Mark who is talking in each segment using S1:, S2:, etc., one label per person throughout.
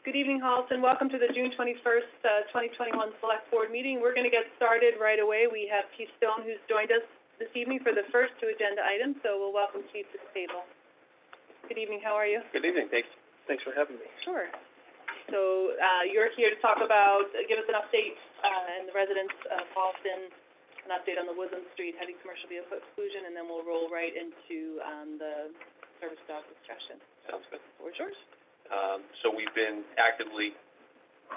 S1: Good evening, Holliston. Welcome to the June 21st, 2021 Select Board meeting. We're going to get started right away. We have Chief Stone, who's joined us this evening for the first two agenda items, so we'll welcome Chief to the table. Good evening. How are you?
S2: Good evening. Thanks for having me.
S1: Sure. So you're here to talk about, give us an update, and the residents of Holliston, an update on the Woodland Street heavy commercial vehicle exclusion, and then we'll roll right into the service dog discussion.
S2: Sounds good.
S1: The floor is yours.
S2: So we've been actively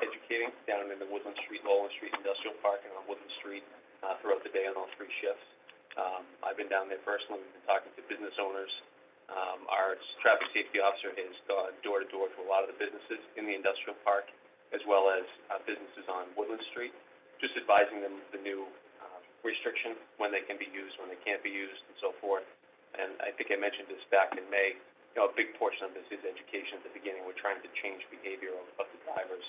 S2: educating down in the Woodland Street, Lowland Street Industrial Park, and on Woodland Street throughout the day on all three shifts. I've been down there personally. We've been talking to business owners. Our traffic safety officer has gone door to door to a lot of the businesses in the industrial park, as well as businesses on Woodland Street, just advising them the new restriction, when they can be used, when they can't be used, and so forth. And I think I mentioned this back in May. You know, a big portion of this is education at the beginning. We're trying to change behavior of the drivers.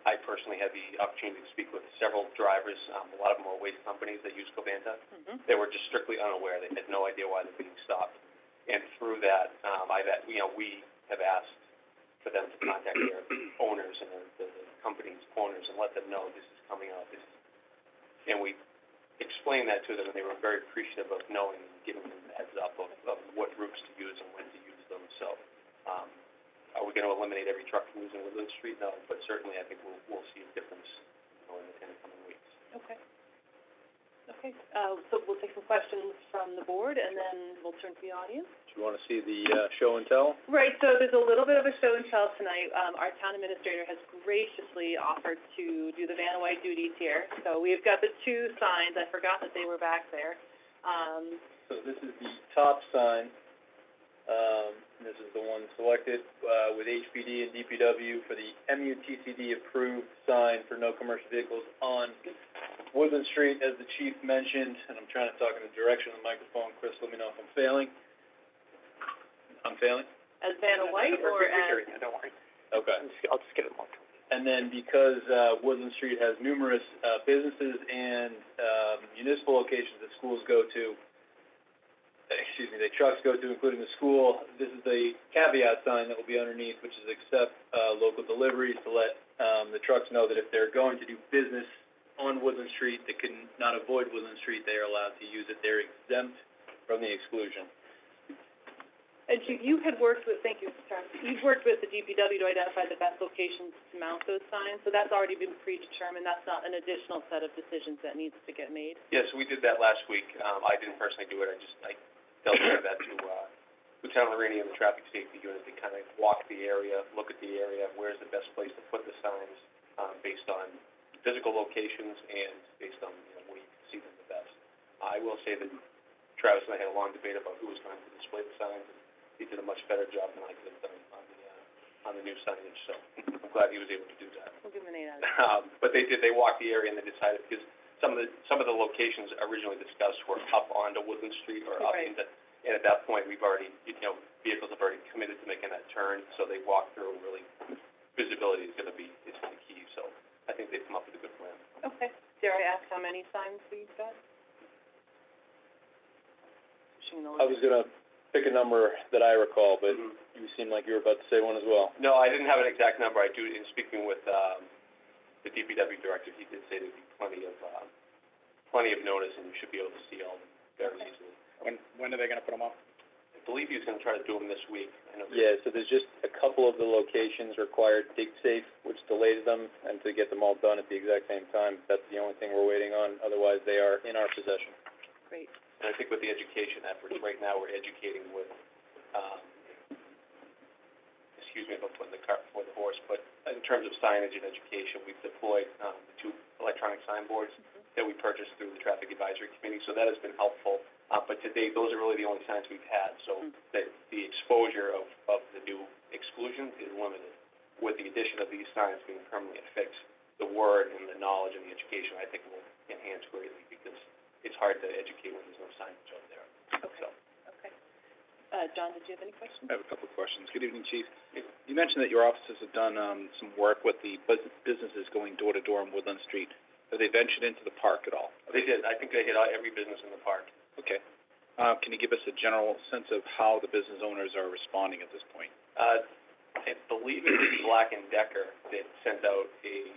S2: I personally had the opportunity to speak with several drivers. A lot of them are waste companies that use Covanta. Mm-hmm. They were just strictly unaware. They had no idea why they're being stopped. And through that, we have asked for them to contact their owners and the company's owners and let them know this is coming out. And we explained that to them, and they were very appreciative of knowing and giving them the heads up of what routes to use and when to use them. So, are we going to eliminate every truck from using Woodland Street? No, but certainly I think we'll see a difference, in the coming weeks.
S1: Okay. Okay. So we'll take some questions from the board, and then we'll turn to the audience.
S3: Do you want to see the show and tell?
S1: Right. So there's a little bit of a show and tell tonight. Our town administrator has graciously offered to do the Vanna White duties here. So we've got the two signs. I forgot that they were back there.
S3: So this is the top sign. This is the one selected with HPD and DPW for the MUTCD approved sign for no commercial vehicles on Woodland Street, as the chief mentioned, and I'm trying to talk in the direction of the microphone. Chris, let me know if I'm failing. I'm failing?
S1: As Vanna White or as?
S2: Don't worry.
S3: Okay.
S2: I'll just get it more.
S3: And then because Woodland Street has numerous businesses and municipal locations that schools go to, that trucks go to, including the school, this is the caveat sign that will be underneath, which is accept local deliveries, to let the trucks know that if they're going to do business on Woodland Street that can not avoid Woodland Street, they are allowed to use it. They're exempt from the exclusion.
S1: And you had worked with, thank you, Charles, you've worked with the DPW to identify the best locations to mount those signs, so that's already been predetermined. That's not an additional set of decisions that needs to get made?
S2: Yes, we did that last week. I didn't personally do it. I delegated that to Lieutenant Larini and the traffic safety unit to kind of walk the area, look at the area, where's the best place to put the signs based on physical locations and based on where you can see them the best. I will say that Travis and I had a long debate about who was going to display the signs. He did a much better job than I could have done on the new signage, so I'm glad he was able to do that.
S1: We'll give him an 8 out of 10.
S2: But they walked the area and they decided, because some of the locations originally discussed were up onto Woodland Street or up into, and at that point we've already, vehicles have already committed to making that turn, so they walked through. Really, visibility is going to be key. So I think they've come up with a good plan.
S1: Okay. Dare I ask how many signs we've got?
S3: I was going to pick a number that I recall, but you seem like you were about to say one as well.
S2: No, I didn't have an exact number. I do, in speaking with the DPW director, he did say there'd be plenty of notice, and you should be able to see all of them very easily.
S4: When are they going to put them up?
S2: I believe he's going to try to do them this week.
S3: Yeah, so there's just a couple of the locations required DigSafe, which delays them, and to get them all done at the exact same time. That's the only thing we're waiting on. Otherwise, they are in our possession.
S1: Great.
S2: And I think with the education efforts, right now we're educating with, excuse me if I'm putting the cart before the horse, but in terms of signage and education, we've deployed the 2 electronic signboards that we purchased through the Traffic Advisory Committee, so that has been helpful. But to date, those are really the only signs we've had, so the exposure of the new exclusion is limited. With the addition of these signs being permanently affixed, the word and the knowledge and the education, I think, will enhance greatly, because it's hard to educate when there's no signage out there.
S1: Okay.
S2: So.
S1: Okay. John, did you have any questions?
S4: I have a couple of questions. Good evening, Chief. You mentioned that your offices have done some work with the businesses going door to door on Woodland Street. Have they ventured into the park at all?
S2: They did. I think they hit every business in the park.
S4: Okay. Can you give us a general sense of how the business owners are responding at this point?
S2: I believe it was Black & Decker that sent out a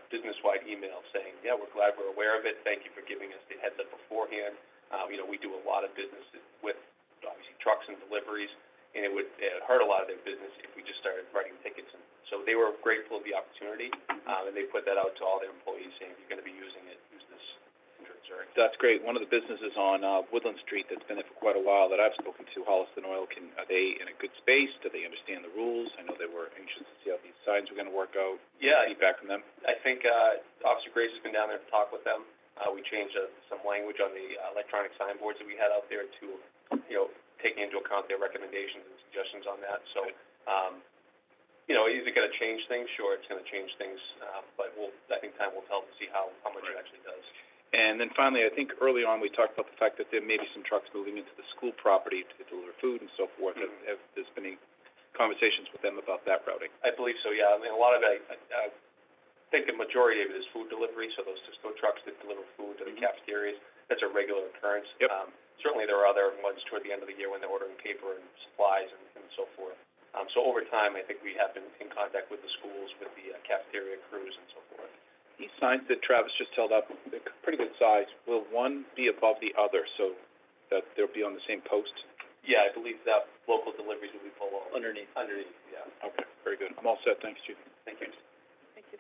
S2: business-wide email saying, yeah, we're glad we're aware of it, thank you for giving us the heads up beforehand. We do a lot of business with, obviously, trucks and deliveries, and it would hurt a lot of their business if we just started writing tickets. And so they were grateful of the opportunity, and they put that out to all their employees saying, if you're going to be using it, use this insurance.
S4: That's great. One of the businesses on Woodland Street that's been there for quite a while that I've spoken to, Holliston Oil, are they in a good space? Do they understand the rules? I know they were anxious to see how these signs were going to work out.
S2: Yeah.
S4: Feedback from them?
S2: I think Officer Grace has been down there to talk with them. We changed some language on the electronic signboards that we had out there to, taking into account their recommendations and suggestions on that. So, is it going to change things? Sure, it's going to change things, but I think time will tell to see how much it actually does.
S4: And then finally, I think early on we talked about the fact that there may be some trucks moving into the school property to deliver food and so forth.
S2: Mm-hmm.
S4: Have there's been any conversations with them about that routing?
S2: I believe so, yeah. I mean, a lot of it, I think the majority of it is food delivery, so those Cisco trucks that deliver food to the cafeterias, that's a regular occurrence.
S4: Yep.
S2: Certainly there are other ones toward the end of the year when they're ordering paper and supplies and so forth. So over time, I think we have been in contact with the schools, with the cafeteria crews and so forth.
S4: These signs that Travis just held up, they're pretty good size. Will one be above the other so that they'll be on the same post?
S2: Yeah, I believe that local deliveries will be below.
S3: Underneath.
S2: Underneath, yeah.
S4: Okay, very good. I'm all set. Thanks, Chief.
S2: Thank you.
S1: Thank you.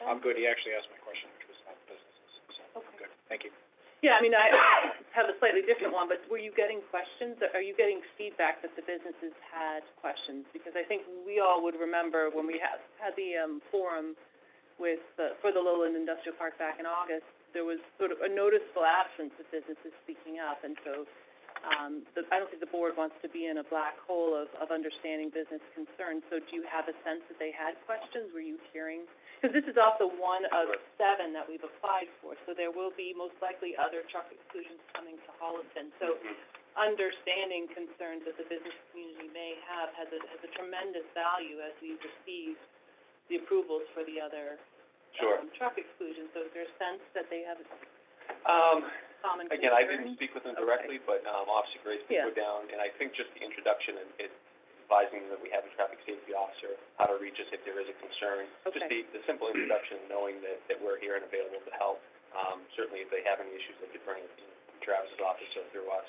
S4: I'm good. He actually asked my question, which was about businesses, so,
S1: Okay.
S4: good. Thank you.
S1: Yeah, I mean, I have a slightly different one, but were you getting questions? Are you getting feedback that the businesses had questions? Because I think we all would remember when we had the forum for the Lowland Industrial Park back in August, there was sort of a noticeable absence of businesses speaking up, and so I don't think the board wants to be in a black hole of understanding business concerns. So do you have a sense that they had questions? Were you hearing? Because this is also one of 7 that we've applied for, so there will be most likely other truck exclusions coming to Holliston. So understanding concerns that the business community may have has a tremendous value as we receive the approvals for the other truck exclusions. So is there a sense that they have common concerns?
S2: Again, I didn't speak with them directly, but Officer Grace did go
S1: Yeah.
S2: down, and I think just the introduction and advising them that we have a traffic safety officer, how to reach us if there is a concern.
S1: Okay.
S2: Just the simple introduction, knowing that we're here and available to help. Certainly if they have any issues, they could bring it to Travis's office or through us.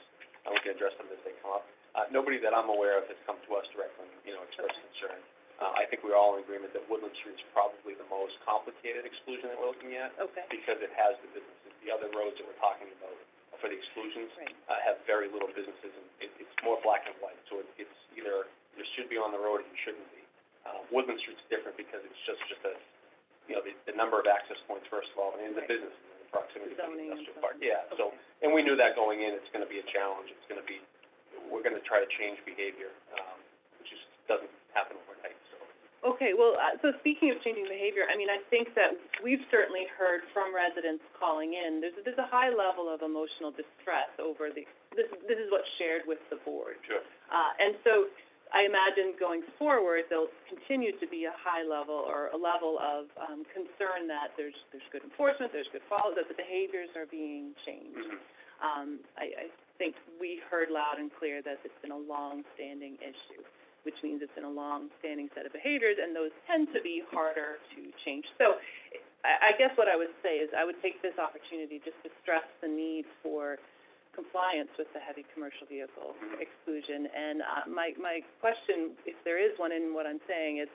S2: We can address them as they come up. Nobody that I'm aware of has come to us directly, expressed concern. I think we're all in agreement that Woodland Street's probably the most complicated exclusion that we're looking at.
S1: Okay.
S2: Because it has the businesses. The other roads that we're talking about for the exclusions have very little businesses, and it's more black and white. So it's either you should be on the road or you shouldn't be. Woodland Street's different because it's just the number of access points, first of all, and the businesses and the proximity to the industrial park. Yeah, so, and we knew that going in, it's gonna be a challenge. We're gonna try to change behavior, which just doesn't happen overnight, so.
S1: Okay, well, so speaking of changing behavior, I mean, I think that we've certainly heard from residents calling in, there's a high level of emotional distress over this is what's shared with the board.
S2: Sure.
S1: And so I imagine going forward, there'll continue to be a high level or a level of concern that there's good enforcement, there's good follow, that the behaviors are being changed.
S2: Mm-hmm.
S1: I think we heard loud and clear that it's been a long-standing issue, which means it's been a long-standing set of behaviors, and those tend to be harder to change. So I guess what I would say is I would take this opportunity just to stress the need for compliance with the heavy commercial vehicle exclusion. And my question, if there is one in what I'm saying, is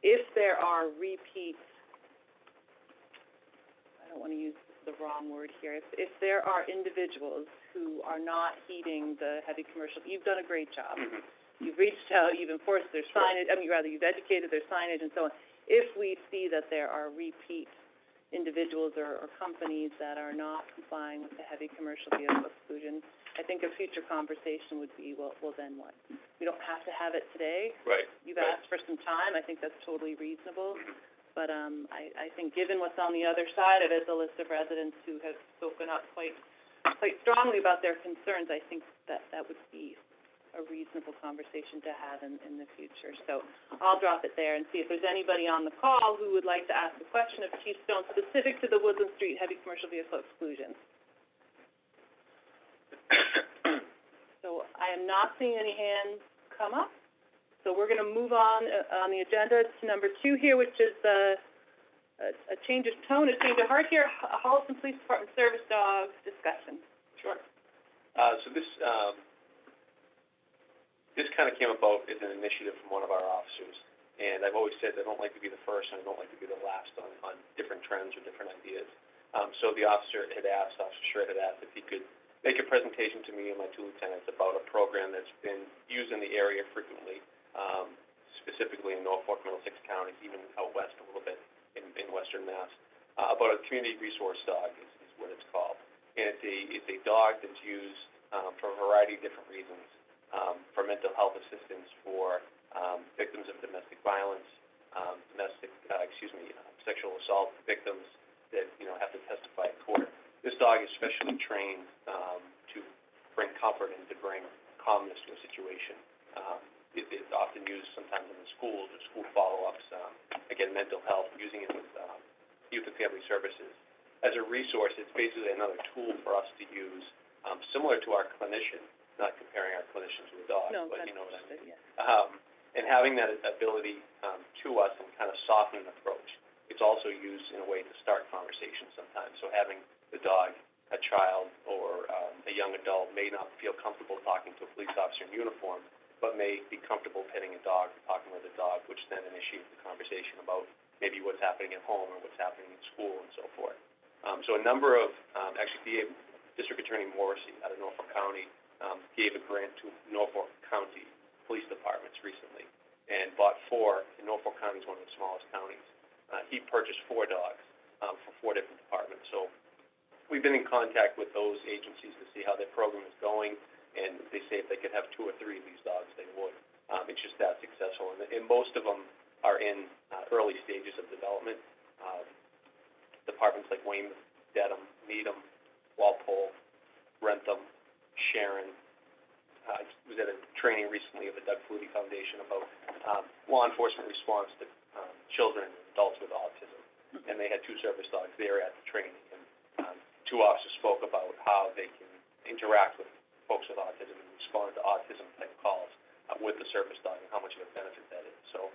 S1: if there are repeat, I don't want to use the wrong word here, if there are individuals who are not heeding the heavy commercial, you've done a great job.
S2: Mm-hmm.
S1: You've reached out, you've enforced their signage, you've educated their signage and so on. If we see that there are repeat individuals or companies that are not complying with the heavy commercial vehicle exclusion, I think a future conversation would be, well, then what? We don't have to have it today.
S2: Right.
S1: You've asked for some time. I think that's totally reasonable. But I think given what's on the other side of it, the list of residents who have spoken up quite strongly about their concerns, I think that would be a reasonable conversation to have in the future. So I'll drop it there and see if there's anybody on the call who would like to ask a question of Chief Stone specific to the Woodland Street heavy commercial vehicle exclusion. So I am not seeing any hands come up. So we're gonna move on the agenda to number 2 here, which is, a change of tone, a change of heart here, Holliston Police Department service dog discussion.
S2: Sure. So this kind of came about as an initiative from one of our officers, and I've always said I don't like to be the first and I don't like to be the last on different trends or different ideas. So the officer had asked, Officer Schrader had asked if he could make a presentation to me and my 2 lieutenants about a program that's been used in the area frequently, specifically in Norfolk, Middlesex counties, even out west a little bit in western Mass, about a community resource dog is what it's called. And it's a dog that's used for a variety of different reasons, for mental health assistance, for victims of domestic violence, sexual assault victims that, have to testify in court. This dog is specially trained to bring comfort and to bring calmness to a situation. It's often used sometimes in the schools or school follow-ups, again, mental health, using it with youth and family services. As a resource, it's basically another tool for us to use, similar to our clinician, not comparing our clinicians with dogs, but you know what I mean.
S1: Yeah.
S2: And having that ability to us and kind of soften an approach. It's also used in a way to start conversations sometimes. So having the dog, a child, or a young adult may not feel comfortable talking to a police officer in uniform, but may be comfortable petting a dog, talking with a dog, which then initiates the conversation about maybe what's happening at home or what's happening in school and so forth. So a number of, actually, District Attorney Morrissey out of Norfolk County gave a grant to Norfolk County Police Departments recently and bought 4, and Norfolk County is one of the smallest counties. He purchased 4 dogs for 4 different departments. So we've been in contact with those agencies to see how their program is going, and they say if they could have 2 or 3 of these dogs, they would. It's just that successful, and most of them are in early stages of development. Departments like Weymouth, Dedham, Needham, Walpole, Rentham, Sharon. I was at a training recently of the Doug Flutie Foundation about law enforcement response to children and adults with autism, and they had 2 service dogs there at the training, and 2 officers spoke about how they can interact with folks with autism and respond to autism-type calls with the service dog and how much of a benefit that is. So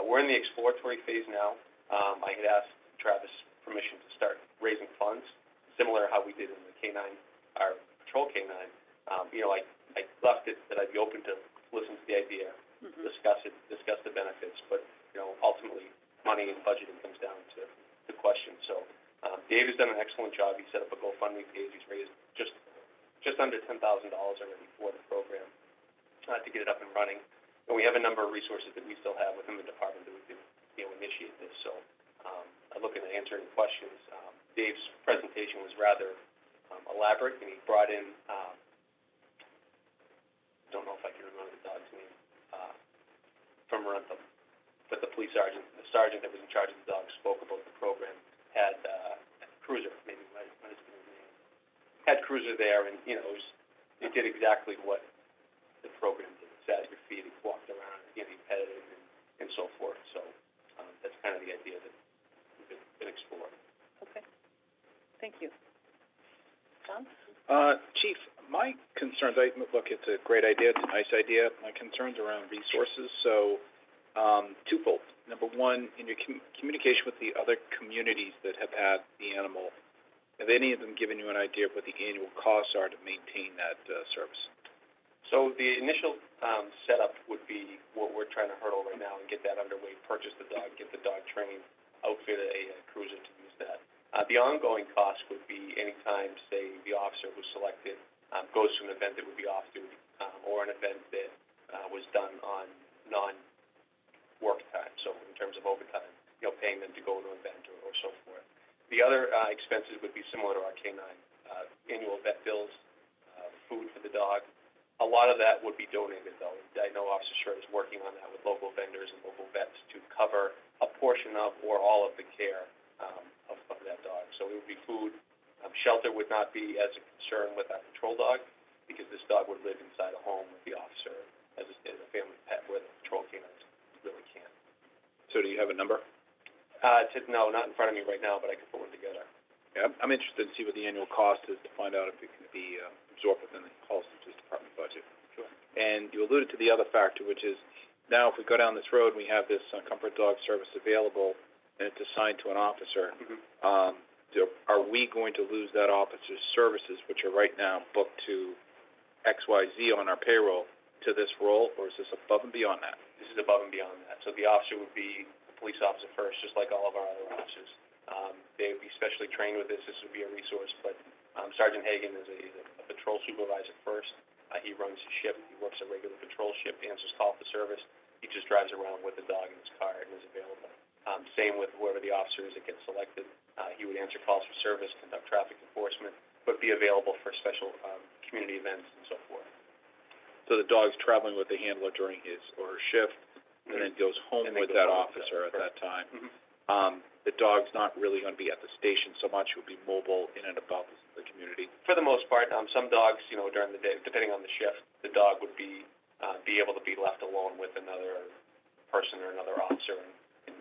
S2: we're in the exploratory phase now. I had asked Travis permission to start raising funds, similar to how we did in the K-9, our patrol K-9. I left it that I'd be open to listen to the idea, discuss the benefits, but, ultimately, money and budgeting comes down to questions. So Dave has done an excellent job. He set up a GoFundMe page. He's raised just under $10,000 already for the program to get it up and running. And we have a number of resources that we still have within the department that we can, initiate this. So I'm looking to answer any questions. Dave's presentation was rather elaborate, and he brought in, I don't know if I can remember the dog's name, from Rentham, but the the sergeant that was in charge of the dog spoke about the program, had Cruiser, maybe might have been his name, had Cruiser there, and, it did exactly what the program did. It sat at your feet, it walked around, he petted it, and so forth. So that's kind of the idea that we've been exploring.
S1: Okay. Thank you. John?
S4: Chief, my concerns, look, it's a great idea, it's a nice idea. My concerns around resources, so twofold. Number one, in your communication with the other communities that have had the animal, have any of them given you an idea of what the annual costs are to maintain that service?
S2: So the initial setup would be what we're trying to hurdle right now and get that underway, purchase the dog, get the dog trained, outfit a cruiser to use that. The ongoing cost would be any time, say, the officer who's selected goes to an event that would be off-duty, or an event that was done on non-work time, so in terms of overtime, paying them to go to an event or so forth. The other expenses would be similar to our K-9, annual vet bills, food for the dog. A lot of that would be donated, though. I know Officer Schroeder is working on that with local vendors and local vets to cover a portion of or all of the care of that dog. So it would be food. Shelter would not be as a concern with our patrol dog, because this dog would live inside a home with the officer as a family pet, where the patrol canines really can't.
S4: So do you have a number?
S2: No, not in front of me right now, but I can put one together.
S4: Yeah, I'm interested to see what the annual cost is to find out if it can be absorbed within the Holliston Police Department budget.
S2: Sure.
S4: And you alluded to the other factor, which is Now, if we go down this road, and we have this comfort dog service available, and it's assigned to an officer, are we going to lose that officer's services, which are right now booked to XYZ on our payroll, to this role, or is this above and beyond that?
S2: This is above and beyond that. So the officer would be the police officer first, just like all of our other officers. They would be specially trained with this. This would be a resource, but Sergeant Hagan is a patrol supervisor first. He runs his shift. He works a regular patrol shift, answers call for service. He just drives around with the dog in his car and is available. Same with whoever the officer is that gets selected. He would answer calls for service, conduct traffic enforcement, but be available for special community events and so forth.
S4: So the dog's traveling with the handler during his or her shift, and then goes home with that officer at that time. The dog's not really going to be at the station so much; he'll be mobile in and about the community.
S2: For the most part, some dogs, during the day, depending on the shift, the dog would be able to be left alone with another person or another officer and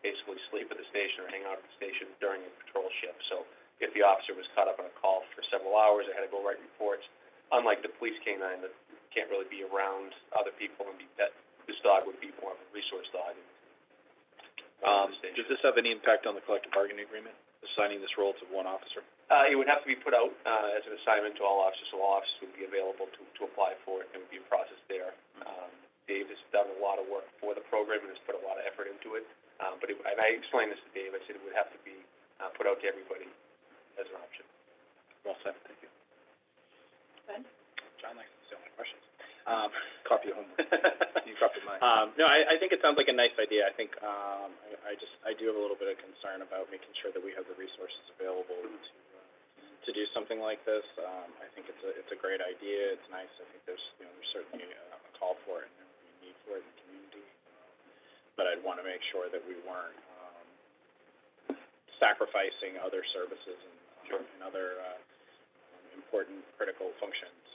S2: basically sleep at the station or hang out at the station during a patrol shift. So if the officer was caught up on a call for several hours, they had to go write reports. Unlike the police canine that can't really be around other people and be pet, this dog would be more of a resource dog.
S4: Does this have any impact on the collective bargaining agreement, assigning this role to one officer?
S2: It would have to be put out as an assignment to all officers, so all officers would be available to apply for it. There would be a process there. Dave has done a lot of work for the program and has put a lot of effort into it. And I explained this to Dave. I said it would have to be put out to everybody as an option.
S4: Well said. Thank you.
S1: Ben?
S4: John likes to say my questions. Copy of homework. You copy mine.
S5: No, I think it sounds like a nice idea. I think, I do have a little bit of concern about making sure that we have the resources available to do something like this. I think it's a great idea. It's nice. I think there's certainly a call for it and a need for it in the community. But I'd want to make sure that we weren't, sacrificing other services and other, important critical functions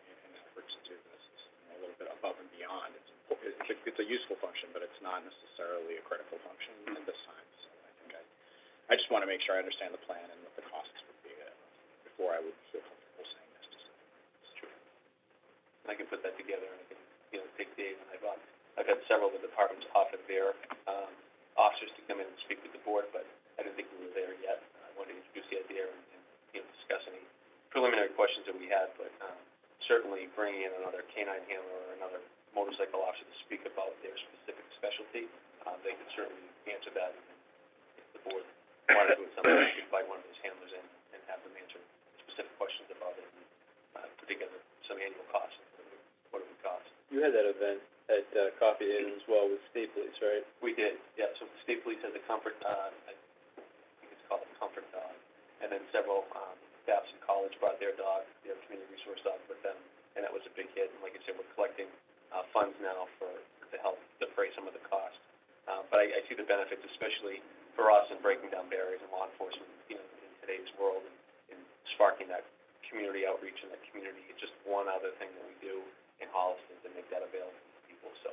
S5: in efforts to do this. It's a little bit above and beyond. It's a useful function, but it's not necessarily a critical function at this time. So I think I just want to make sure I understand the plan and what the costs would be before I would feel comfortable saying this to someone.
S2: It's true. I can put that together and I can, take Dave and I've had several of the departments offer their officers to come in and speak with the board, but I didn't think we were there yet. I wanted to introduce the idea and discuss any preliminary questions that we had, but certainly bringing in another canine handler or another motorcycle officer to speak about their specific specialty, they could certainly answer that. If the board wanted to do it sometime, we could invite one of those handlers in and have them answer specific questions about it and put together some annual costs. What it would cost.
S3: You had that event at Coffee Haven as well with State Police, right?
S2: We did, yeah. So the State Police has a comfort, I think it's called a comfort dog, and then several staffs in college brought their dog, their community resource dog with them, and that was a big hit. And like I said, we're collecting funds now to help defray some of the costs. But I see the benefits, especially for us in breaking down barriers in law enforcement, in today's world, and sparking that community outreach and that community. It's just one other thing that we do in Holliston to make that available to people. So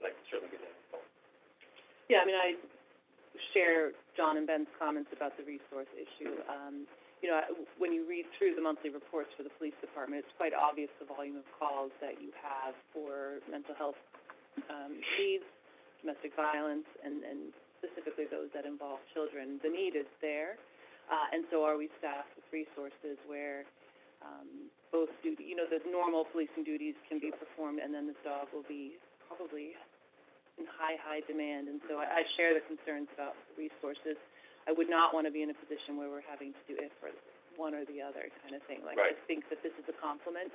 S2: I can certainly get that info.
S1: Yeah, I share John and Ben's comments about the resource issue. When you read through the monthly reports for the police department, it's quite obvious the volume of calls that you have for mental health needs, domestic violence, and specifically those that involve children. The need is there, and so are we staffed with resources where both duty, the normal policing duties can be performed, and then this dog will be probably in high demand. And so I share the concerns about resources. I would not want to be in a position where we're having to do it for one or the other kind of thing. Like,
S2: right.
S1: I think that this is a complement.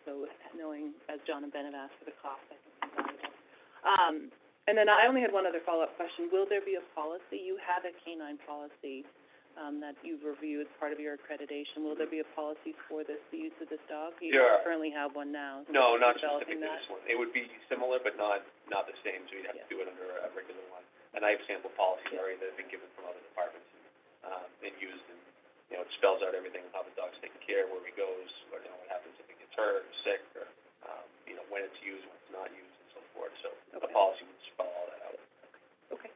S1: So knowing, as John and Ben have asked for the cost, I think it's valuable. And then I only had one other follow-up question. Will there be a policy? You have a canine policy that you've reviewed as part of your accreditation. Will there be a policy for the use of this dog? You currently have one now. So
S2: no, not specific to this one. It would be similar, but not the same, so you'd have to do it under a regular one. And I have sample policies already that have been given from other departments and used, and, it spells out everything, how the dog's taken care of, where he goes, what happens if he gets hurt or sick, or, when it's used, when it's not used, and so forth. So the policy would spell all that out.
S1: Okay.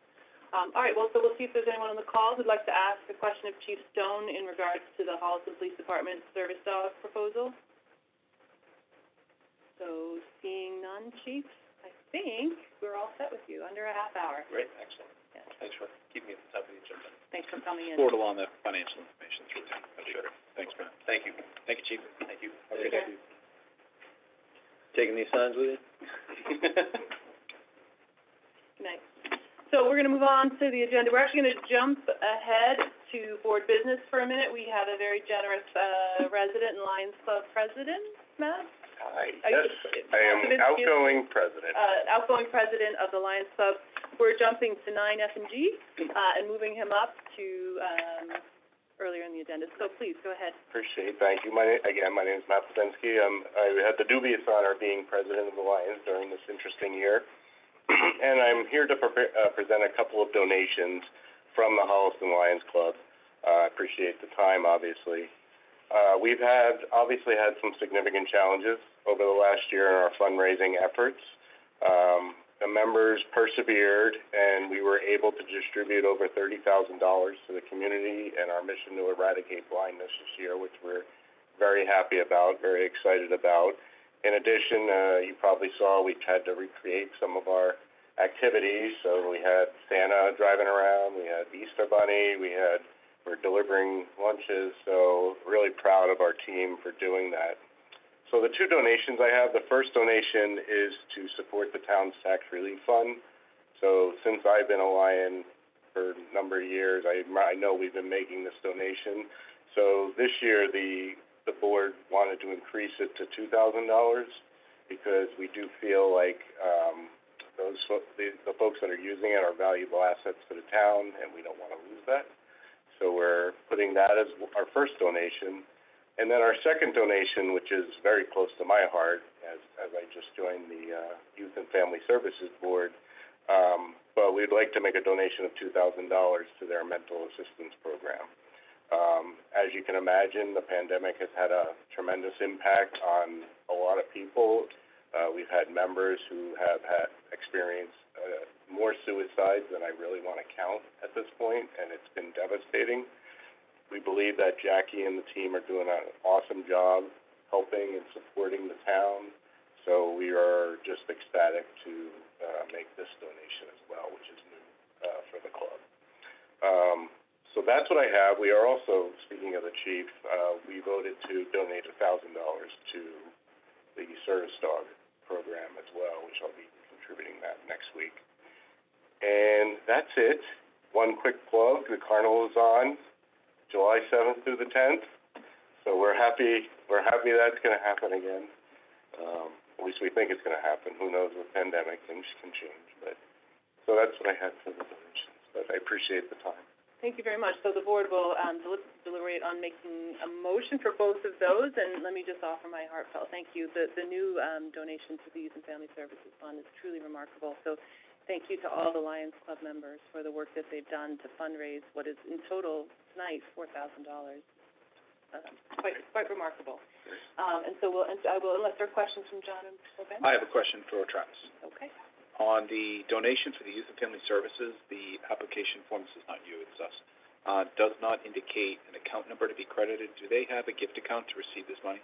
S1: All right, well, so we'll see if there's anyone on the call who'd like to ask a question of Chief Stone in regards to the Holliston Police Department service dog proposal. Is So, seeing none, Chief, I think we're all set with you, under a half hour.
S2: Great, excellent.
S1: Yeah.
S2: Thanks for keeping me at the top of the agenda.
S1: Thanks for coming in.
S4: Forward along the financial information through time. That'd be great. Thanks, Matt.
S2: Thank you.
S4: Thank you, Chief.
S2: Thank you.
S4: Have a good day.
S3: Taking these signs with you?
S1: Good night. So we're gonna move on to the agenda. We're actually gonna jump ahead to board business for a minute. We have a very generous, resident and Lions Club president, Matt?
S6: Hi,
S1: Are you-
S6: yes, I am outgoing president.
S1: Outgoing president of the Lions Club. We're jumping to 9 F and G, and moving him up to, earlier in the agenda. So please, go ahead.
S6: Appreciate, thank you. My name is Matt Plazinski. I had the dubious honor of being president of the Lions during this interesting year. And I'm here to present a couple of donations from the Holliston Lions Club. I appreciate the time, obviously. We've obviously had some significant challenges over the last year in our fundraising efforts. The members persevered, and we were able to distribute over $30,000 to the community in our mission to eradicate blindness this year, which we're very happy about, very excited about. In addition, you probably saw we had to recreate some of our activities. So we had Santa driving around, we had Easter Bunny, we're delivering lunches. So really proud of our team for doing that. So the two donations I have, the first donation is to support the town's tax relief fund. So since I've been a Lion for a number of years, I know we've been making this donation. So this year, the board wanted to increase it to $2,000 because we do feel like the folks that are using it are valuable assets to the town, and we don't want to lose that. So we're putting that as our first donation. And then our second donation, which is very close to my heart, as I just joined the Youth and Family Services Board, but we'd like to make a donation of $2,000 to their mental assistance program. As you can imagine, the pandemic has had a tremendous impact on a lot of people. We've had members who have experienced more suicides than I really want to count at this point, and it's been devastating. We believe that Jackie and the team are doing an awesome job helping and supporting the town, so we are just ecstatic to make this donation as well, which is new for the club. So that's what I have. We are also, speaking of the chief, we voted to donate $1,000 to the service dog program as well, which I'll be contributing that next week. And that's it. One quick plug, the carnival is on July 7th through the 10th, so we're happy that's going to happen again. At least we think it's going to happen. Who knows, with pandemic, things can change. But so that's what I had for the donations, but I appreciate the time.
S1: Thank you very much. So the board will, deliberate on making a motion for both of those, and let me just offer my heartfelt thank you. The new, donation to the Youth and Family Services Fund is truly remarkable. So thank you to all the Lions Club members for the work that they've done to fundraise what is in total tonight $4,000. Quite remarkable. And so I will, unless there are questions from John and Ben?
S4: I have a question for Travis.
S1: Okay.
S4: On the donation for the Youth and Family Services, the application form, this is not you, it's us, does not indicate an account number to be credited. Do they have a gift account to receive this money?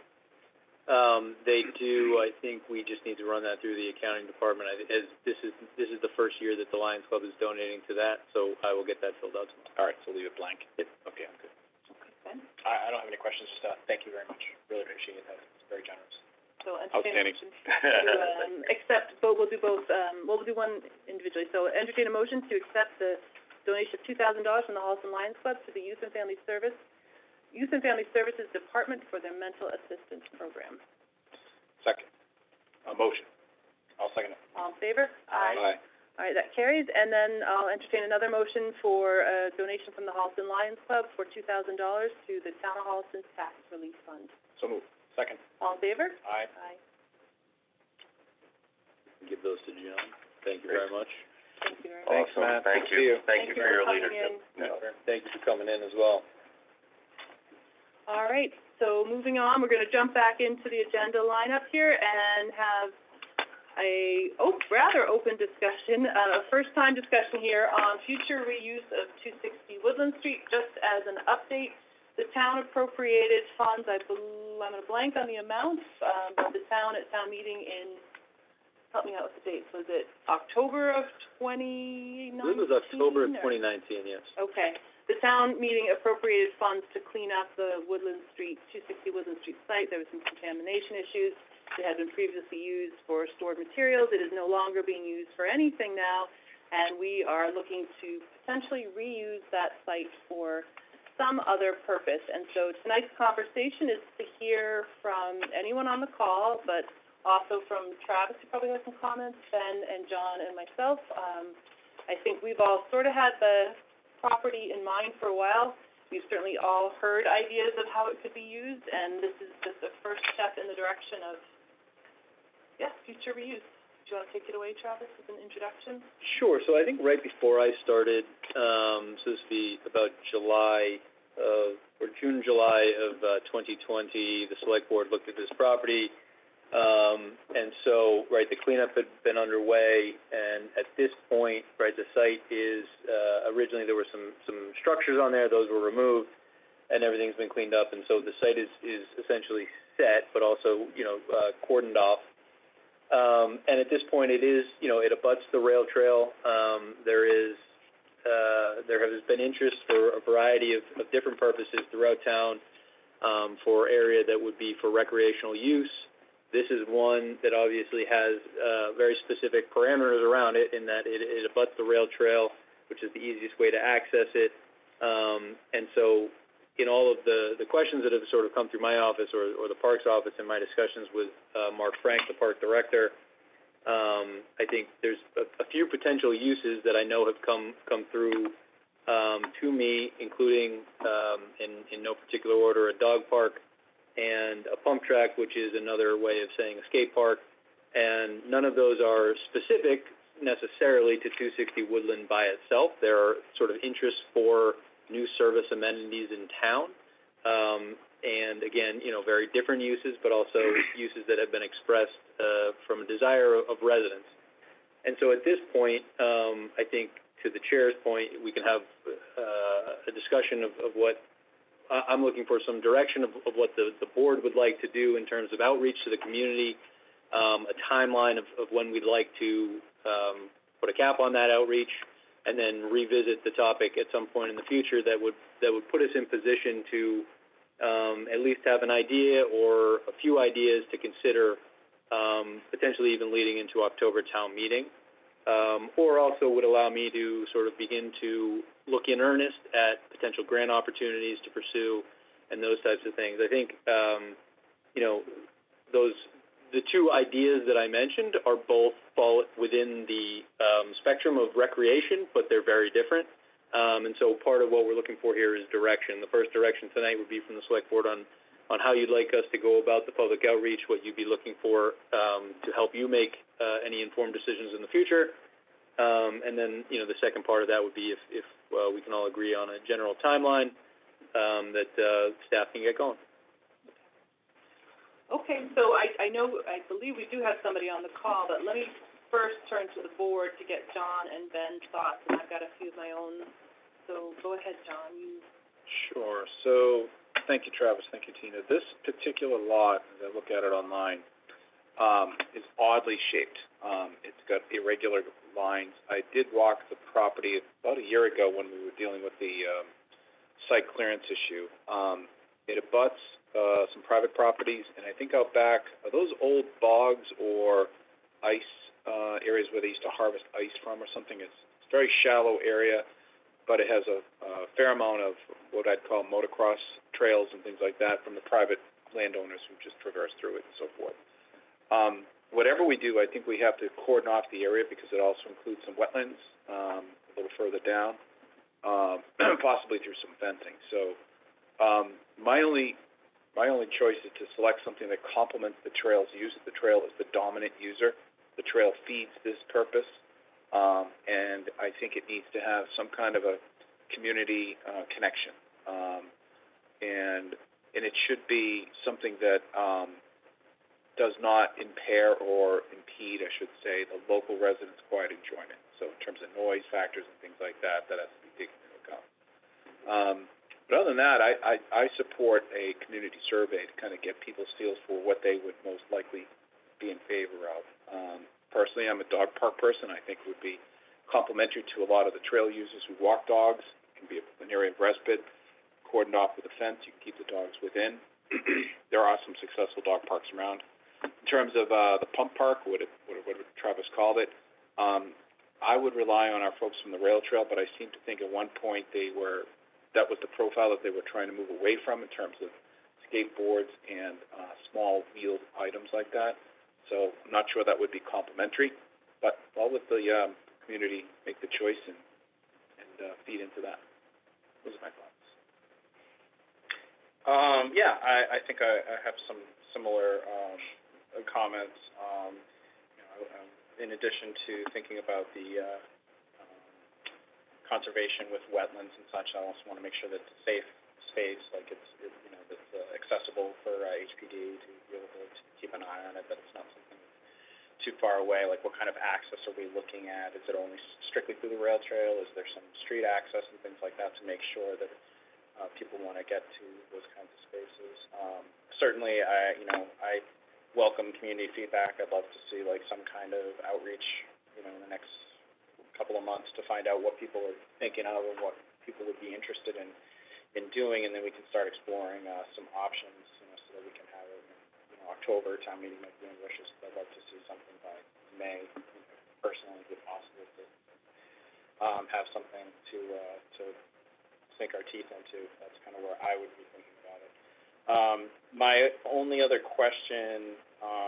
S3: They do. I think we just need to run that through the accounting department. As this is the first year that the Lions Club is donating to that, so I will get that filled out tomorrow.
S4: All right, so leave it blank.
S3: Yep.
S4: Okay, I'm good.
S1: Okay, Ben?
S5: I don't have any questions, just, thank you very much. Really appreciate that. It's very generous.
S1: So entertain a
S4: Outstanding.
S1: motion to, accept, but we'll do both, we'll do one individually. So entertain a motion to accept the donation of $2,000 from the Holliston Lions Club to the Youth and Family Services Department for their mental assistance program.
S4: Second. Motion.
S5: I'll second it.
S1: All in favor?
S4: Aye.
S1: All right, that carries, and then I'll entertain another motion for a donation from the Holliston Lions Club for $2,000 to the Town of Holliston's Tax Relief Fund.
S5: So moved. Second.
S1: All in favor?
S5: Aye.
S1: Aye.
S3: Give those to John. Thank you very much.
S1: Thank you very much.
S4: Thanks,
S6: Awesome.
S4: Matt.
S6: Thank
S4: Good to see
S6: you. Thank you for your
S1: coming
S6: leadership.
S1: in.
S6: Yeah.
S3: Thank you for coming in as well.
S1: All right, so moving on, we're gonna jump back into the agenda lineup here and have a, rather open discussion, a first-time discussion here on future reuse of 260 Woodland Street. Just as an update, the town appropriated funds, I'm gonna blank on the amounts, but the town at town meeting in, help me out with the dates, was it October of 2019?
S3: I believe it was October of
S1: or-
S3: 2019, yes.
S1: Okay. The town meeting appropriated funds to clean up the Woodland Street, 260 Woodland Street site. There was some contamination issues. It had been previously used for stored materials. It is no longer being used for anything now, and we are looking to potentially reuse that site for some other purpose. And so tonight's conversation is to hear from anyone on the call, but also from Travis, who probably has some comments, Ben and John and myself. I think we've all sort of had the property in mind for a while. We've certainly all heard ideas of how it could be used, and this is just a first step in the direction of, future reuse. Do you want to take it away, Travis, as an introduction?
S3: Sure. So I think right before I started, so this would be about June, July of 2020, the select board looked at this property. And so, right, the cleanup had been underway, and at this point, right, the site is, originally there were some structures on there, those were removed, and everything's been cleaned up, and so the site is essentially set, but also, cordoned off. And at this point, it is, it abuts the rail trail. There has been interest for a variety of different purposes throughout town, for area that would be for recreational use. This is one that obviously has, very specific parameters around it in that it abuts the rail trail, which is the easiest way to access it. And so, in all of the questions that have sort of come through my office or the Parks office in my discussions with Mark Frank, the Park Director, I think there's a few potential uses that I know have come through to me, including, in no particular order, a dog park and a pump track, which is another way of saying a skate park. And none of those are specific necessarily to 260 Woodland by itself. There are sort of interests for new service amenities in town, and again, very different uses, but also uses that have been expressed from a desire of residents. And so at this point, I think to the chair's point, we can have a discussion of what I'm looking for, some direction of what the board would like to do in terms of outreach to the community, a timeline of when we'd like to put a cap on that outreach, and then revisit the topic at some point in the future that would put us in position to at least have an idea or a few ideas to consider, potentially even leading into October town meeting, or also would allow me to sort of begin to look in earnest at potential grant opportunities to pursue and those types of things. I think, the two ideas that I mentioned are both fall within the spectrum of recreation, but they're very different. And so part of what we're looking for here is direction. The first direction tonight would be from the select board on how you'd like us to go about the public outreach, what you'd be looking for to help you make any informed decisions in the future. And then, the second part of that would be if we can all agree on a general timeline that staff can get going.
S1: Okay, so I believe we do have somebody on the call, but let me first turn to the board to get John and Ben's thoughts, and I've got a few of my own. So go ahead, John.
S4: Sure. So, thank you, Travis. Thank you, Tina. This particular lot, as I look at it online, is oddly shaped. It's got irregular lines. I did walk the property about a year ago when we were dealing with the site clearance issue. It abuts some private properties, and I think out back, are those old bogs or ice areas where they used to harvest ice from or something? It's a very shallow area, but it has a fair amount of what I'd call motocross trails and things like that from the private landowners who just traverse through it and so forth. Whatever we do, I think we have to cordon off the area because it also includes some wetlands a little further down, possibly through some fencing. So my only choice is to select something that complements the trail's use. The trail is the dominant user. The trail feeds this purpose, and I think it needs to have some kind of a community connection, and it should be something that does not impair or impede, I should say, the local residents' quiet enjoyment. So in terms of noise factors and things like that, that has to be taken into account. But other than that, I support a community survey to kind of get people's feels for what they would most likely be in favor of. Personally, I'm a dog park person. I think it would be complementary to a lot of the trail users who walk dogs. It can be an area of respite, cordoned off with a fence. You can keep the dogs within. There are some successful dog parks around. In terms of the pump park, what Travis called it, I would rely on our folks from the rail trail, but I seem to think at one point that was the profile that they were trying to move away from in terms of skateboards and small wheeled items like that. So I'm not sure that would be complementary, but I'll let the community make the choice and feed into that. Those are my thoughts.
S5: Yeah, I think I have some similar comments. In addition to thinking about the conservation with wetlands and such, I also want to make sure that it's a safe space, like that's accessible for HPD to be able to keep an eye on it, that it's not something too far away. Like, what kind of access are we looking at? Is it only strictly through the rail trail? Is there some street access and things like that to make sure that people want to get to those kinds of spaces? Certainly, I welcome community feedback. I'd love to see like some kind of outreach, in the next couple of months to find out what people are thinking of and what people would be interested in doing, and then we can start exploring some options, so that we can have it in October. Town meeting might be ambitious, but I'd love to see something by May, personally, if possible, to have something to sink our teeth into. That's kind of where I would be thinking about it. My only other question,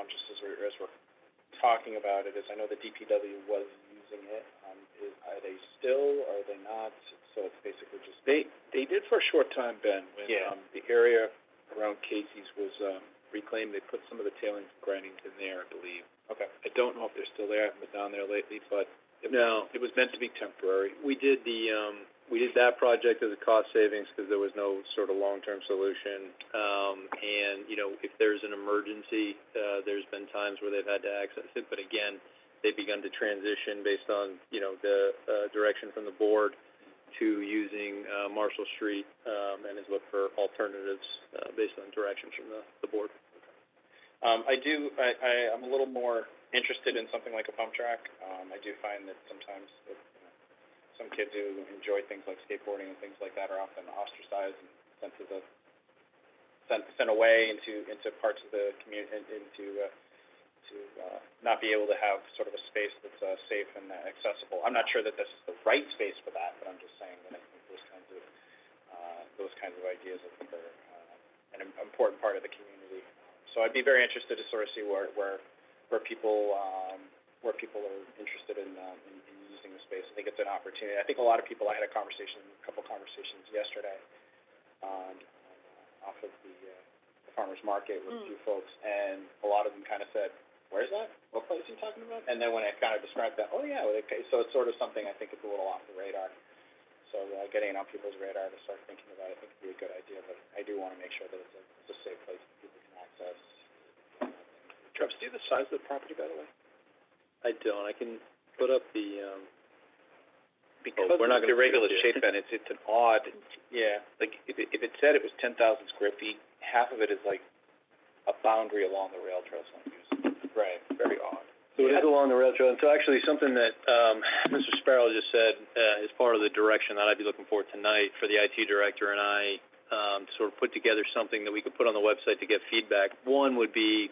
S5: just as we're talking about it, is I know the DPW was using it. Are they still, or are they not? So it's basically just...
S4: They did for a short time, Ben, when the area around Casey's was reclaimed. They put some of the tailings and grindings in there, I believe.
S5: Okay.
S4: I don't know if they're still there. I haven't been down there lately, but it was meant to be temporary.
S3: We did that project as a cost savings because there was no sort of long-term solution. And, if there's an emergency, there's been times where they've had to access it. But again, they've begun to transition based on, the direction from the board to using Marshall Street, and has looked for alternatives based on direction from the board.
S5: I'm a little more interested in something like a pump track. I do find that sometimes some kids who enjoy things like skateboarding and things like that are often ostracized and sent away into parts of the community, to not be able to have sort of a space that's safe and accessible. I'm not sure that this is the right space for that, but I'm just saying that I think those kinds of ideas I think are an important part of the community. So I'd be very interested to sort of see where people are interested in using the space. I think it's an opportunity. I think a lot of people. I had a couple conversations yesterday off of the farmers market with a few folks, and a lot of them kind of said, "Where's that? What place are you talking about?" And then when I kind of described that, "Oh yeah, okay." So it's sort of something I think is a little off the radar. So getting it on people's radar to start thinking about it, I think would be a good idea. But I do want to make sure that it's a safe place that people can access.
S4: Travis, do you have the size of the property, by the way?
S3: I don't. I can put up the,
S4: because
S3: we're not
S4: of the
S3: gonna
S4: irregular
S3: see it.
S4: shape, Ben, it's an odd,
S5: Yeah.
S4: like, if it said it was 10,000 square feet, half of it is like a boundary along the rail trail, so I'm using.
S5: Right.
S4: Very odd.
S3: So it is along the rail trail, and so actually something that, Mr. Sparrow just said, is part of the direction that I'd be looking for tonight for the IT director and I, to sort of put together something that we could put on the website to get feedback. One would be,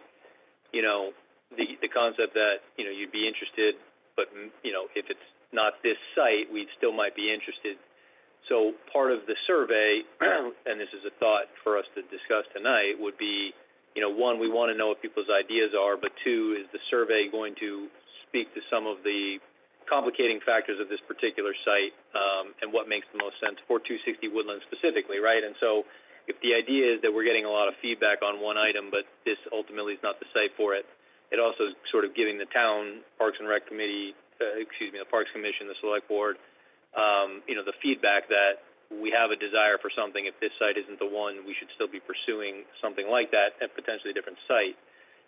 S3: the concept that, you'd be interested, but, if it's not this site, we still might be interested. So part of the survey, and this is a thought for us to discuss tonight, would be, one, we want to know what people's ideas are, but two, is the survey going to speak to some of the complicating factors of this particular site, and what makes the most sense for 260 Woodland specifically, right? And so if the idea is that we're getting a lot of feedback on one item, but this ultimately is not the site for it, it also is sort of giving the town Parks and Rec Committee, the Parks Commission, the Select Board, the feedback that we have a desire for something. If this site isn't the one, we should still be pursuing something like that at potentially a different site.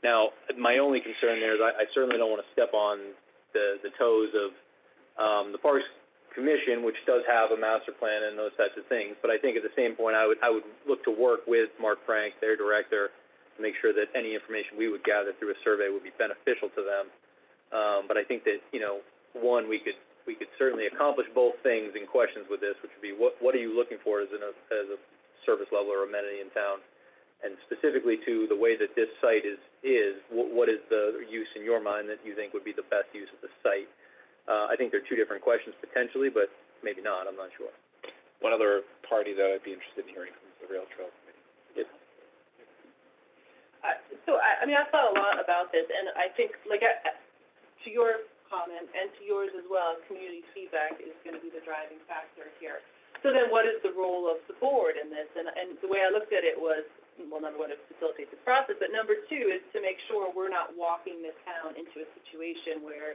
S3: Now, my only concern there is I certainly don't want to step on the toes of the Parks commission, which does have a master plan and those types of things. But I think at the same point, I would look to work with Mark Frank, their director, to make sure that any information we would gather through a survey would be beneficial to them. But I think that, one, we could certainly accomplish both things in questions with this, which would be what are you looking for as a service level or amenity in town? And specifically to the way that this site is what is the use in your mind that you think would be the best use of the site? I think they're two different questions potentially, but maybe not, I'm not sure.
S4: One other party that I'd be interested in hearing from is the Rail Trail Committee.
S3: Yep.
S1: I've thought a lot about this, and I think, to your comment, and to yours as well, community feedback is gonna be the driving factor here. So then what is the role of the board in this? And the way I looked at it was, well, number one, to facilitate this process, but number two is to make sure we're not walking this town into a situation where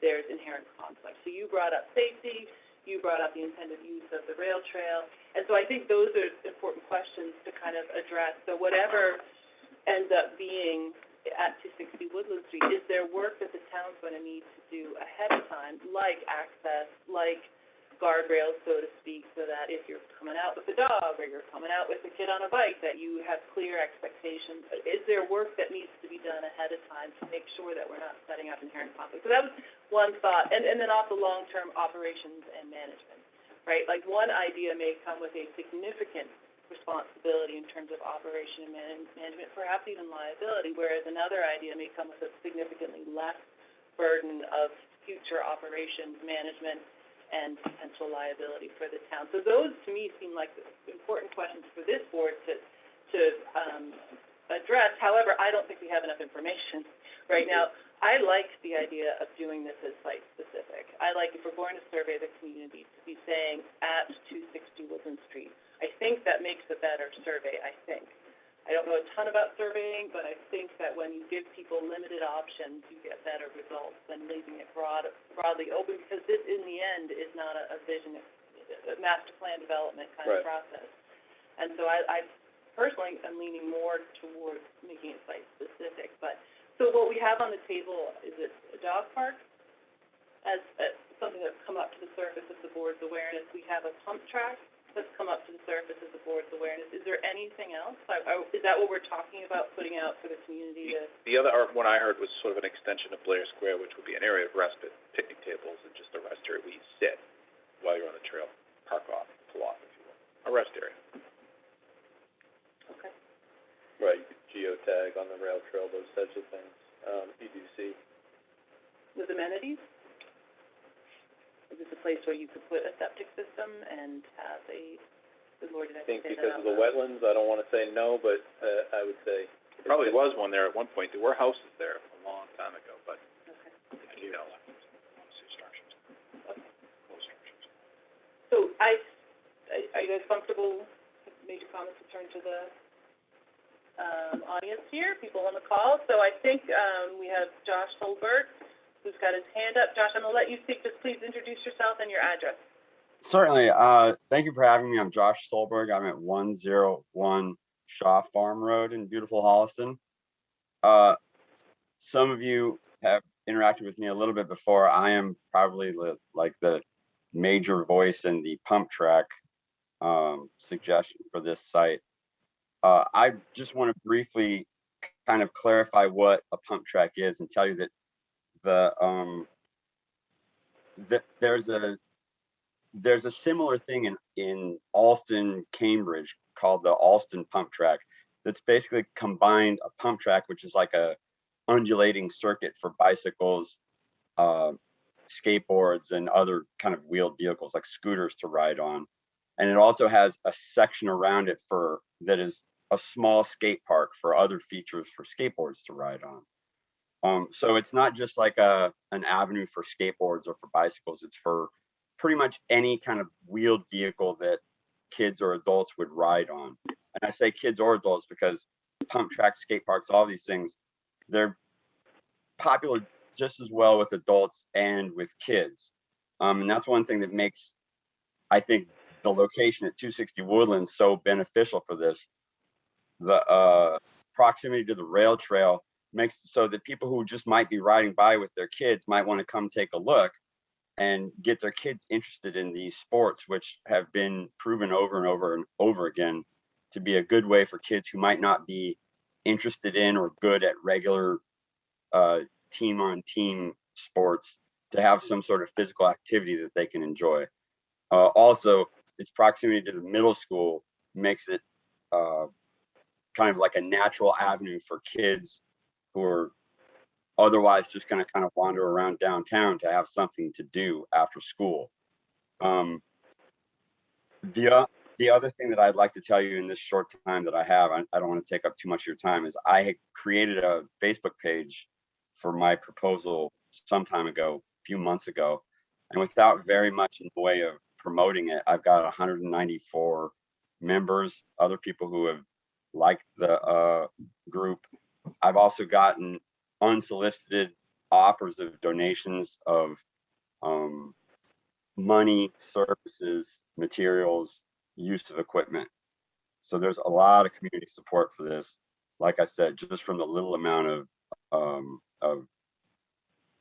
S1: there's inherent conflict. So you brought up safety, you brought up the intended use of the rail trail, and so I think those are important questions to kind of address. So whatever ends up being at 260 Woodland Street, is there work that the town's going to need to do ahead of time, like access, like guardrails, so to speak, so that if you're coming out with a dog or you're coming out with a kid on a bike, that you have clear expectations? Is there work that needs to be done ahead of time to make sure that we're not setting up inherent conflict? So that was one thought, and then also long-term operations and management, right? Like, one idea may come with a significant responsibility in terms of operation and management, perhaps even liability, whereas another idea may come with a significantly less burden of future operations management and potential liability for the town. So those, to me, seem like important questions for this board to address. However, I don't think we have enough information right now. I like the idea of doing this as site-specific. I like, if we're going to survey the community, to be saying at 260 Woodland Street. I think that makes a better survey, I think. I don't know a ton about surveying, but I think that when you give people limited options, you get better results than leaving it broadly open, because this, in the end, is not a vision, a master plan development kind of process. And so I personally am leaning more towards making it site-specific. But, so what we have on the table, is it a dog park? As something that's come up to the surface of the board's awareness. We have a pump track that's come up to the surface of the board's awareness. Is there anything else? Is that what we're talking about, putting out for the community to?
S4: The other one I heard was sort of an extension of Blair Square, which would be an area of respite, picnic tables, and just a rest area where you sit while you're on the trail, park off, pull off, if you will. A rest area.
S1: Okay.
S3: Right, you could geotag on the rail trail, those types of things, EDC.
S1: With amenities? Is this a place where you could put a septic system and have good Lord, did I say that?
S3: I think because of the wetlands, I don't wanna say no, but, I would say.
S4: There probably was one there at one point. There were houses there a long time ago, but,
S1: Okay.
S4: you know, honestly, structures. Close structures.
S1: So are you guys comfortable with major comments to turn to the, audience here, people on the call? So I think, we have Josh Solberg, who's got his hand up. Josh, I'm gonna let you speak. Just please introduce yourself and your address.
S7: Certainly. Thank you for having me. I'm Josh Solberg. I'm at 101 Shaw Farm Road in beautiful Holliston. Some of you have interacted with me a little bit before. I am probably like the major voice in the pump track suggestion for this site. I just want to briefly kind of clarify what a pump track is and tell you that there's a similar thing in Alston, Cambridge, called the Alston pump track. That's basically combined a pump track, which is like a undulating circuit for bicycles, skateboards, and other kind of wheeled vehicles like scooters to ride on. And it also has a section around it that is a small skate park for other features for skateboards to ride on. So it's not just like an avenue for skateboards or for bicycles. It's for pretty much any kind of wheeled vehicle that kids or adults would ride on. And I say kids or adults because pump tracks, skate parks, all these things, they're popular just as well with adults and with kids. And that's one thing that makes, I think, the location at 260 Woodlands so beneficial for this. The proximity to the rail trail makes it so that people who just might be riding by with their kids might want to come take a look, and get their kids interested in these sports, which have been proven over and over and over again to be a good way for kids who might not be interested in or good at regular team on team sports to have some sort of physical activity that they can enjoy. Also, its proximity to the middle school makes it kind of like a natural avenue for kids who are otherwise just going to kind of wander around downtown to have something to do after school. The other thing that I'd like to tell you in this short time that I have, I don't want to take up too much of your time, is I had created a Facebook page for my proposal some time ago, a few months ago, and without very much in the way of promoting it, I've got 194 members, other people who have liked the group. I've also gotten unsolicited offers of donations of money, services, materials, use of equipment. So there's a lot of community support for this. Like I said, just from the little amount of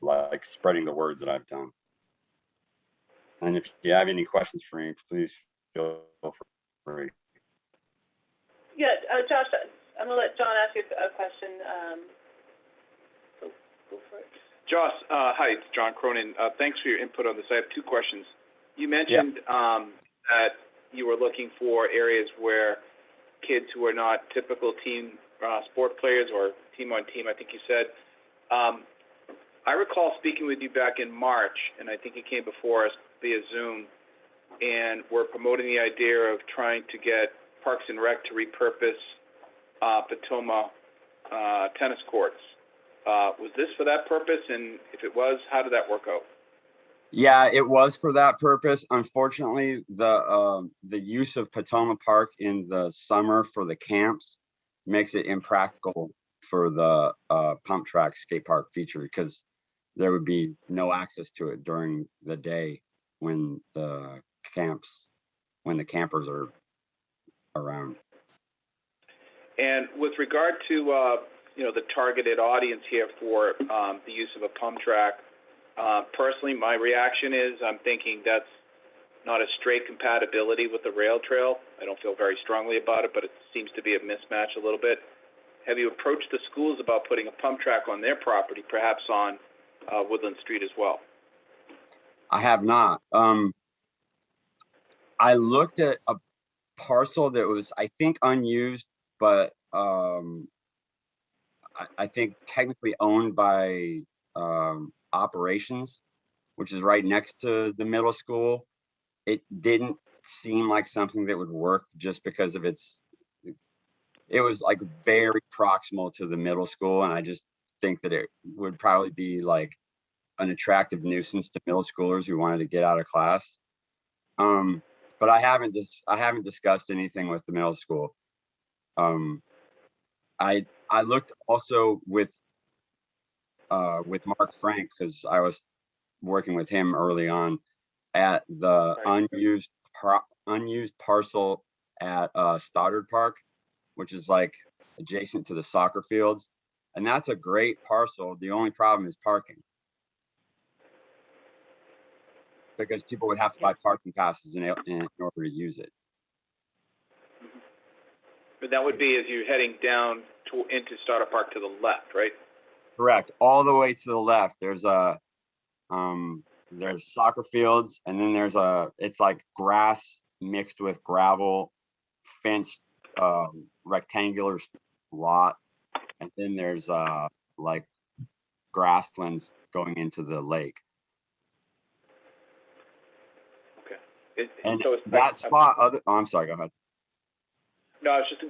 S7: like spreading the word that I've done. And if you have any questions for me, please feel free.
S1: Yeah, Josh, I'm gonna let John ask you a question. So go for it.
S4: Josh, hi, it's John Cronin. Thanks for your input on this. I have two questions. You mentioned that you were looking for areas where kids who are not typical team sport players or team on team, I think you said. I recall speaking with you back in March, and I think you came before us via Zoom, and we're promoting the idea of trying to get Parks and Rec to repurpose Potomac tennis courts. Was this for that purpose? And if it was, how did that work out?
S7: Yeah, it was for that purpose. Unfortunately, the use of Potomac Park in the summer for the camps makes it impractical for the pump track skate park feature, because there would be no access to it during the day when the campers are around. And
S4: with regard to the targeted audience here for the use of a pump track, personally, my reaction is I'm thinking that's not a straight compatibility with the rail trail. I don't feel very strongly about it, but it seems to be a mismatch a little bit. Have you approached the schools about putting a pump track on their property, perhaps on Woodland Street as well?
S7: I have not. I looked at a parcel that was, I think, unused, but I think technically owned by operations, which is right next to the middle school. It didn't seem like something that would work just because of it was like very proximal to the middle school, and I just think that it would probably be like an attractive nuisance to middle schoolers who wanted to get out of class. But I haven't discussed anything with the middle school. I looked also with Mark Frank, because I was working with him early on, at the unused parcel at Stoddard Park, which is like adjacent to the soccer fields, and that's a great parcel. The only problem is parking, because people would have to buy parking passes in order to use it.
S4: But that would be as you're heading down into Stoddard Park to the left, right?
S7: Correct. All the way to the left. There's soccer fields, and then it's like grass mixed with gravel, fenced rectangular lot, and then there's like grasslands going into the lake.
S4: Okay.
S7: And so that spot, I'm sorry, go ahead.
S4: No, I was just,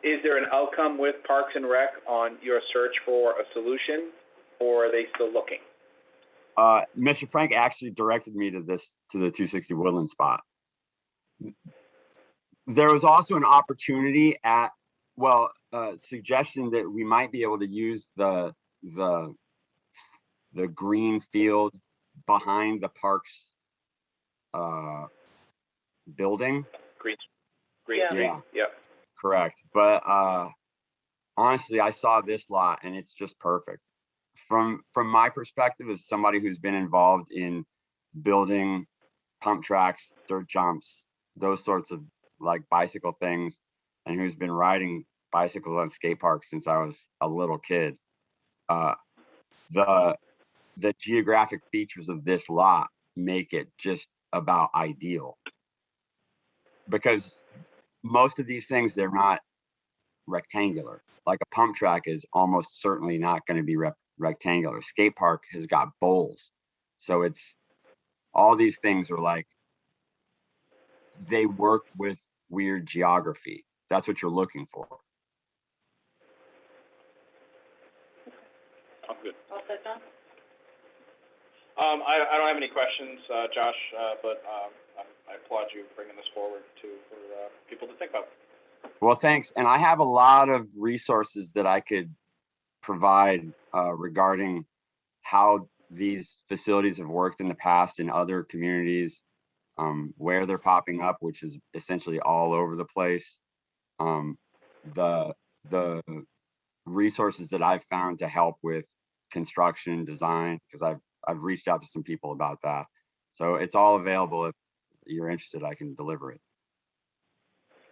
S4: is there an outcome with Parks and Rec on your search for a solution, or are they still looking?
S7: Mr. Frank actually directed me to the 260 Woodland spot. There was also an opportunity suggestion that we might be able to use the green field behind the park's building.
S4: Green.
S7: Yeah.
S4: Yep.
S7: Correct. But honestly, I saw this lot and it's just perfect from my perspective, as somebody who's been involved in building pump tracks, dirt jumps, those sorts of like bicycle things, and who's been riding bicycles on skate parks since I was a little kid, the geographic features of this lot make it just about ideal, because most of these things, they're not rectangular. Like a pump track is almost certainly not going to be rectangular. Skate park has got bowls, so it's all these things are like, they work with weird geography. That's what you're looking for.
S5: I'm good.
S1: All set, John?
S5: I don't have any questions, Josh, but, I applaud you bringing this forward for people to think about.
S7: Well, thanks. And I have a lot of resources that I could provide regarding how these facilities have worked in the past in other communities, where they're popping up, which is essentially all over the place. The resources that I've found to help with construction design, because I've reached out to some people about that. So it's all available. If you're interested, I can deliver it.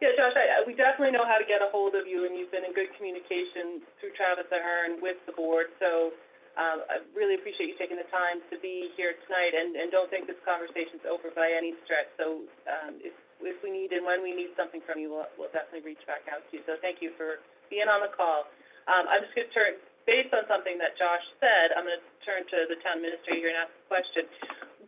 S1: Yeah, Josh, we definitely know how to get a hold of you, and you've been in good communication through Travis Ahern with the board. So I really appreciate you taking the time to be here tonight, and don't think this conversation's over by any stretch. So if we need and when we need something from you, we'll definitely reach back out to you. So thank you for being on the call. I'm just going to turn, based on something that Josh said, I'm going to turn to the town administrator here and ask a question.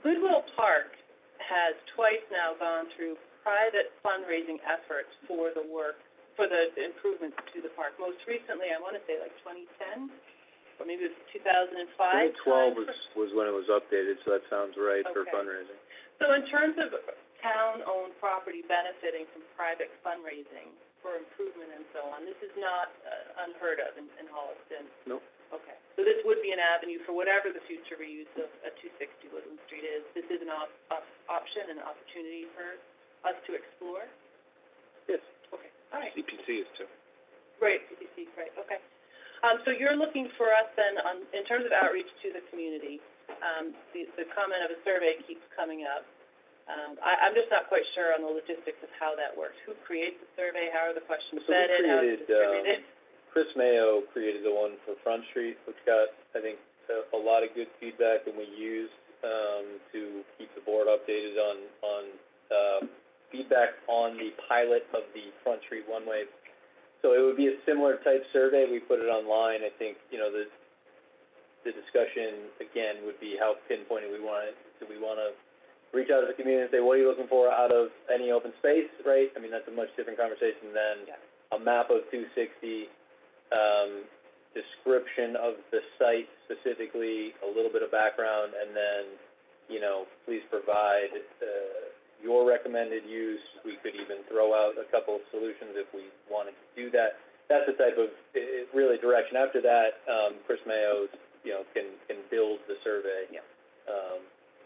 S1: Goodwill Park has twice now gone through private fundraising efforts for the work, for the improvements to the park. Most recently, I want to say like 2010, or maybe it was 2005.
S3: 2012 was when it was updated, so that sounds right for
S1: Okay.
S3: fundraising.
S1: So in terms of town-owned property benefiting from private fundraising for improvement and so on, this is not unheard of in Holliston?
S3: Nope.
S1: Okay. So this would be an avenue for whatever the future reuse of 260 Woodland Street is. This is an option and an opportunity for us to explore?
S3: Yes.
S1: Okay, all right.
S4: CPC is too.
S1: Right, CPC, right, okay. So you're looking for us then in terms of outreach to the community. The comment of a survey keeps coming up. I'm just not quite sure on the logistics of how that works. Who creates the survey? How are the questions vetted? How is it distributed?
S3: Chris Mayo created the one for Front Street, which got, I think, a lot of good feedback, and we used to keep the board updated on feedback on the pilot of the Front Street one-way. So it would be a similar type survey. We put it online. I think, the discussion, again, would be how pinpointed we want it. Do we want to reach out to the community and say, what are you looking for out of any open space, right? I mean, that's a much different conversation than a map of 260, description of the site specifically, a little bit of background, and then, please provide your recommended use. We could even throw out a couple of solutions if we wanted to do that. That's the type of really direction. After that, Chris Mayo, can build the survey. Yeah.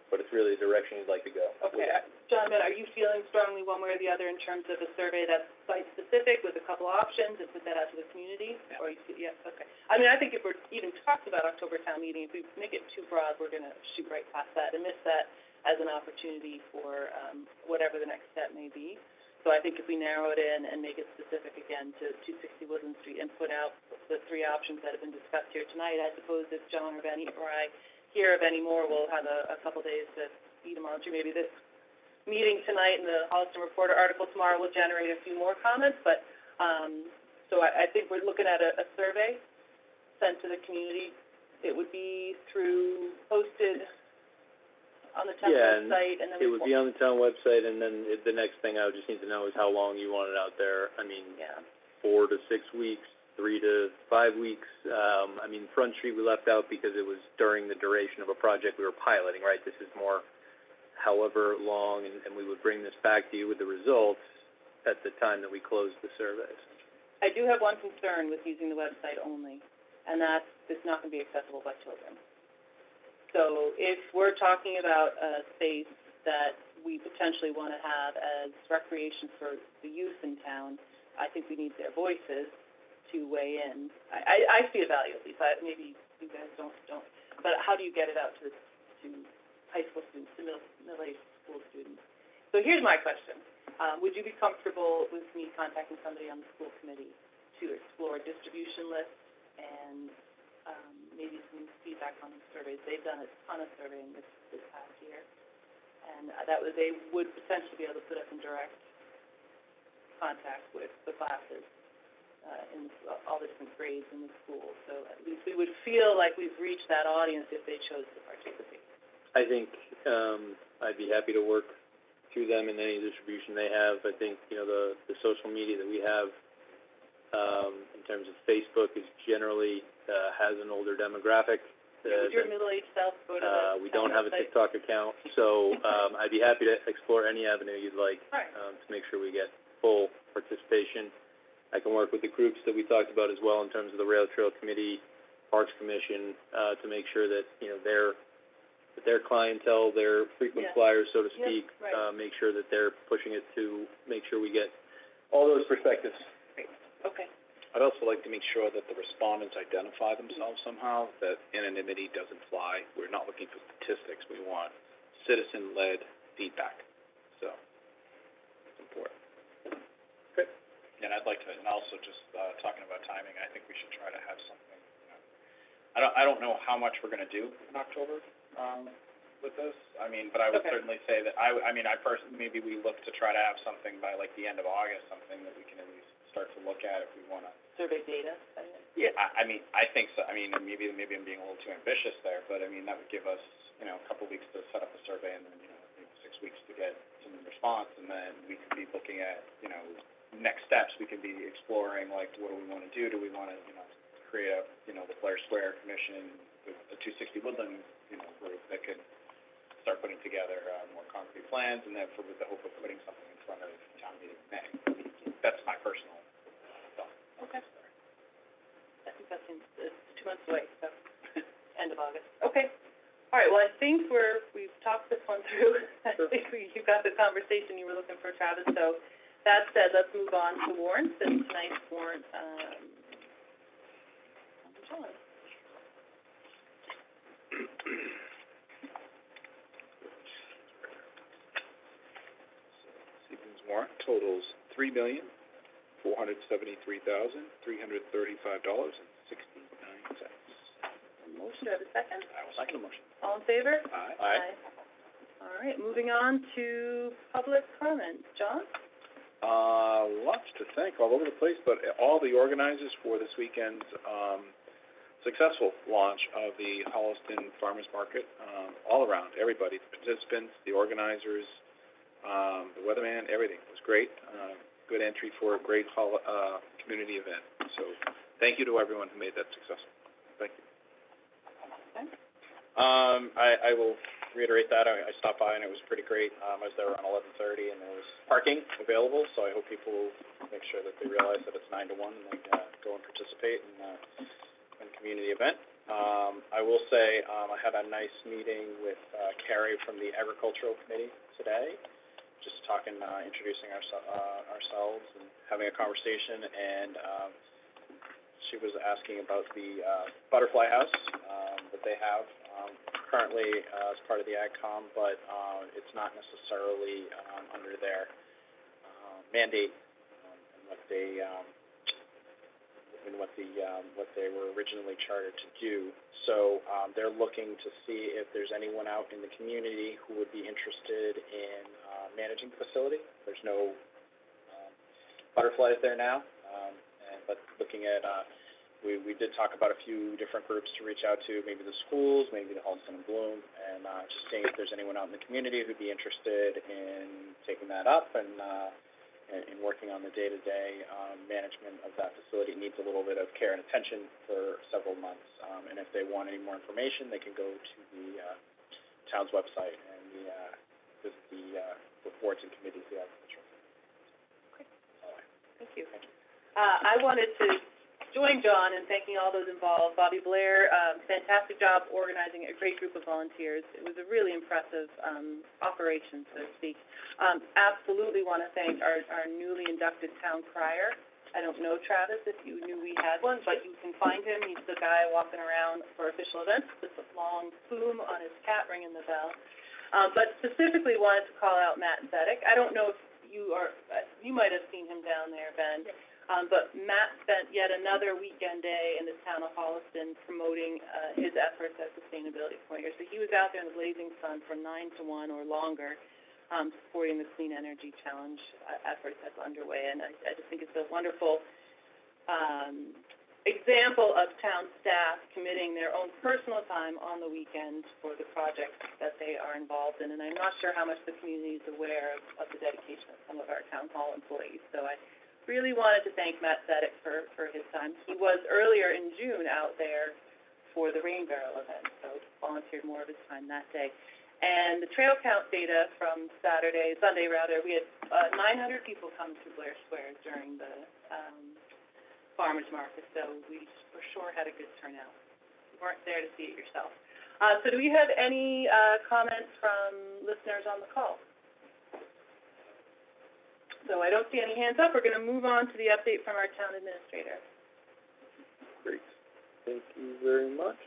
S3: But it's really the direction you'd like to go.
S1: Okay, John, are you feeling strongly one way or the other in terms of a survey that's site-specific with a couple options and put that out to the community? Yeah. Or yes, okay. I mean, I think if we're even talking about October town meeting, if we make it too broad, we're going to shoot right past that and miss that as an opportunity for whatever the next step may be. So I think if we narrow it in and make it specific again to 260 Woodland Street and put out the three options that have been discussed here tonight, I suppose if John or Benny or I hear of any more, we'll have a couple days to eat them on through. Maybe this meeting tonight and the Holliston Reporter article tomorrow will generate a few more comments, but so I think we're looking at a survey sent to the community. It would be posted on the town website, and then
S3: it would be on the town website, and then the next thing I would just need to know is how long you want it out there. I mean, 4 to 6 weeks, 3 to 5 weeks. I mean, Front Street we left out because it was during the duration of a project we were piloting, right? This is more however long, and we would bring this back to you with the results at the time that we closed the surveys.
S1: I do have one concern with using the website only, and that's it's not going to be accessible by children. So if we're talking about a space that we potentially want to have as recreation for the youth in town, I think we need their voices to weigh in. I see a value, at least. Maybe you guys don't, but how do you get it out to high school students, to middle-aged school students? So here's my question. Would you be comfortable with me contacting somebody on the school committee to explore distribution lists and, maybe some feedback on the surveys? They've done a ton of surveying this past year. And they would potentially be able to put us in direct contact with the classes, in all the different grades in the school. So at least we would feel like we've reached that audience if they chose to participate.
S3: I think, I'd be happy to work through them in any distribution they have. I think, the social media that we have, in terms of Facebook is generally, has an older demographic.
S1: Would your middle-aged self go to the
S3: We don't have a
S1: website?
S3: TikTok account, so, I'd be happy to explore any avenue you'd like,
S1: Right.
S3: to make sure we get full participation. I can work with the groups that we talked about as well in terms of the Rail Trail Committee, Parks Commission, to make sure that, their clientele, their frequent
S1: Yeah.
S3: flyers, so to
S1: Yep,
S3: speak,
S1: right.
S3: make sure that they're pushing it to make sure we get all those perspectives.
S1: Okay.
S4: I'd also like to make sure that the respondents identify themselves somehow, that anonymity doesn't fly. We're not looking for statistics, we want citizen-led feedback, so, it's important. Good.
S5: And I'd like to, and also just, talking about timing, I think we should try to have something, I don't know how much we're gonna do in October, with this. I mean, but I would
S1: Okay.
S5: certainly say that, I personally, maybe we look to try to have something by like the end of August, something that we can at least start to look at if we wanna.
S1: Survey data,
S5: Yeah, I mean, I think so. I mean, maybe I'm being a little too ambitious there, but I mean, that would give us, a couple weeks to set up a survey and then, 6 weeks to get some response, and then we could be looking at, next steps. We could be exploring, like, what do we wanna do? Do we wanna, create a, the Blair Square Commission, the 260 Woodland, group that could start putting together, more concrete plans, and then with the hope of putting something in front of town meeting in May. That's my personal thought.
S1: Okay. I think that seems, it's 2 months away, so, end of August. Okay. All right, well, I think we've talked this one through. I think you got the conversation you were looking for, Travis, so that said, let's move on to warrants, and tonight's warrant, John.
S4: This evening's warrant totals $3,473,335.69.
S1: Motion, do I have a second?
S4: I will second the motion.
S1: All in favor?
S4: Aye.
S1: All right, moving on to public comment. John?
S4: Lots to thank all over the place, but all the organizers for this weekend's, successful launch of the Holliston Farmers Market, all around, everybody, the participants, the organizers, the weatherman, everything was great. Good entry for a great community event. So, thank you to everyone who made that successful. Thank you.
S5: I will reiterate that. I stopped by and it was pretty great. I was there around 11:30 and there was parking available, so I hope people will make sure that they realize that it's 9 to 1 and they go and participate in the community event. I will say, I had a nice meeting with Carrie from the Agricultural Committee today, just talking, introducing ourselves and having a conversation, and she was asking about the butterfly house that they have currently as part of the AgCom, but it's not necessarily under their mandate and what they what they were originally chartered to do. So they're looking to see if there's anyone out in the community who would be interested in managing the facility. There's no butterflies there now, but looking at we did talk about a few different groups to reach out to, maybe the schools, maybe the Holliston and Bloom, and just seeing if there's anyone out in the community who'd be interested in taking that up and working on the day-to-day management of that facility. It needs a little bit of care and attention for several months, and if they want any more information, they can go to the town's website and visit the boards and committees of the agriculture.
S1: Okay. Thank you. I wanted to join John in thanking all those involved. Bobby Blair, fantastic job organizing a great group of volunteers. It was a really impressive operation, so to speak. Absolutely want to thank our newly inducted town crier. I don't know Travis, if you knew we had one, but you can find him. He's the guy walking around for official events with a long plume on his hat ringing the bell. But specifically wanted to call out Matt Zedek. I don't know if you might have seen him down there, Ben. But Matt spent yet another weekend day in the town of Holliston promoting his efforts as sustainability coordinator. So he was out there in the blazing sun from 9 to 1 or longer, supporting the Clean Energy Challenge effort that's underway. And I just think it's a wonderful example of town staff committing their own personal time on the weekend for the projects that they are involved in. And I'm not sure how much the community is aware of the dedication of some of our town hall employees. So I really wanted to thank Matt Zedek for his time. He was earlier in June out there for the Rain Barrel event, so volunteered more of his time that day. And the trail count data from Sunday, we had 900 people come to Blair Square during the farmers market, so we for sure had a good turnout. You weren't there to see it yourself. So do we have any comments from listeners on the call? So I don't see any hands up. We're going to move on to the update from our town administrator.
S3: Great. Thank you very much.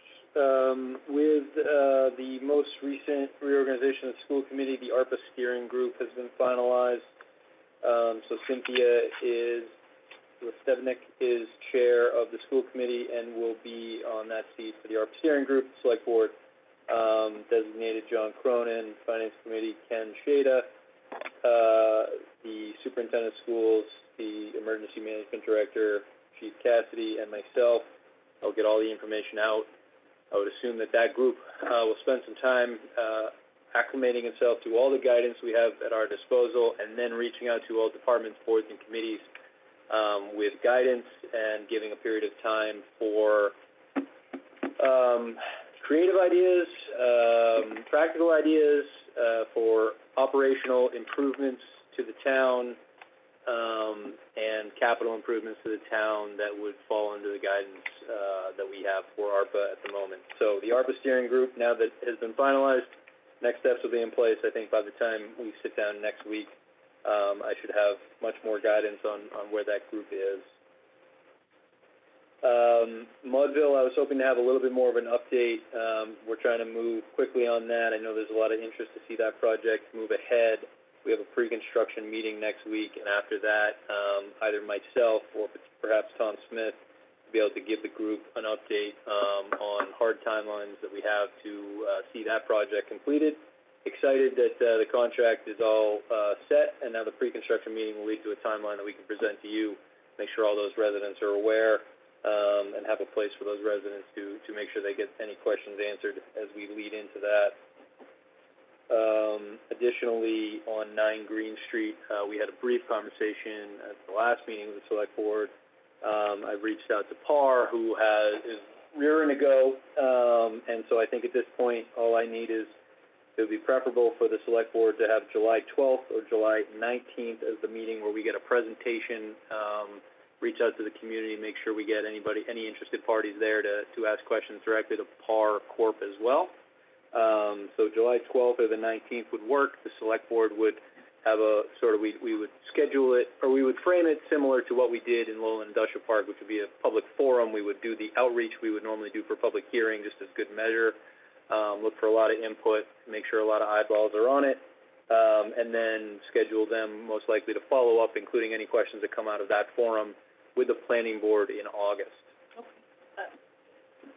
S3: With the most recent reorganization of the school committee, the ARPA steering group has been finalized. So Cynthia Stevnik is chair of the school committee and will be on that seat for the ARPA steering group. The select board designated John Cronin, finance committee Ken Shada, the superintendent of schools, the emergency management director, Chief Cassidy, and myself. I'll get all the information out. I would assume that group will spend some time acclimating itself to all the guidance we have at our disposal, and then reaching out to all departments, boards, and committees with guidance and giving a period of time for creative ideas, practical ideas, for operational improvements to the town, and capital improvements to the town that would fall under the guidance that we have for ARPA at the moment. So the ARPA steering group, now that has been finalized, next steps will be in place. I think by the time we sit down next week, I should have much more guidance on where that group is. Mudville, I was hoping to have a little bit more of an update. We're trying to move quickly on that. I know there's a lot of interest to see that project move ahead. We have a pre-construction meeting next week, and after that, either myself or perhaps Tom Smith will be able to give the group an update on hard timelines that we have to see that project completed. Excited that the contract is all set, and now the pre-construction meeting will lead to a timeline that we can present to you, make sure all those residents are aware, and have a place for those residents to make sure they get any questions answered as we lead into that. Additionally, on 9 Green Street, we had a brief conversation at the last meeting with the select board. I've reached out to PAR, who is rearing to go, and so I think at this point, all I need is, it would be preferable for the select board to have July 12th or July 19th as the meeting where we get a presentation, reach out to the community, make sure we get any interested parties there to ask questions directly to PAR Corp as well. So July 12th or the 19th would work. The select board would have a sort of, we would schedule it, or we would frame it similar to what we did in Lowland Industrial Park, which would be a public forum. We would do the outreach we would normally do for public hearing, just as good measure. Look for a lot of input, make sure a lot of eyeballs are on it, and then schedule them most likely to follow up, including any questions that come out of that forum with the planning board in August.
S1: Okay.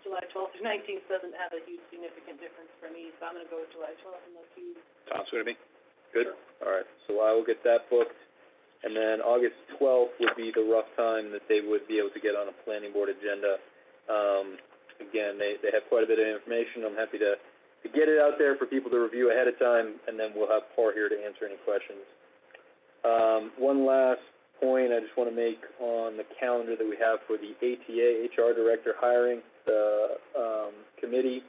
S1: July 12th or 19th doesn't have a huge significant difference for me, so I'm going to go with July 12th unless you...
S4: Sounds good to me.
S3: Good? Sure. All right, so I will get that booked, and then August 12th would be the rough time that they would be able to get on a planning board agenda. Again, they have quite a bit of information. I'm happy to get it out there for people to review ahead of time, and then we'll have PAR here to answer any questions. One last point I just want to make on the calendar that we have for the ATA, HR Director hiring. The committee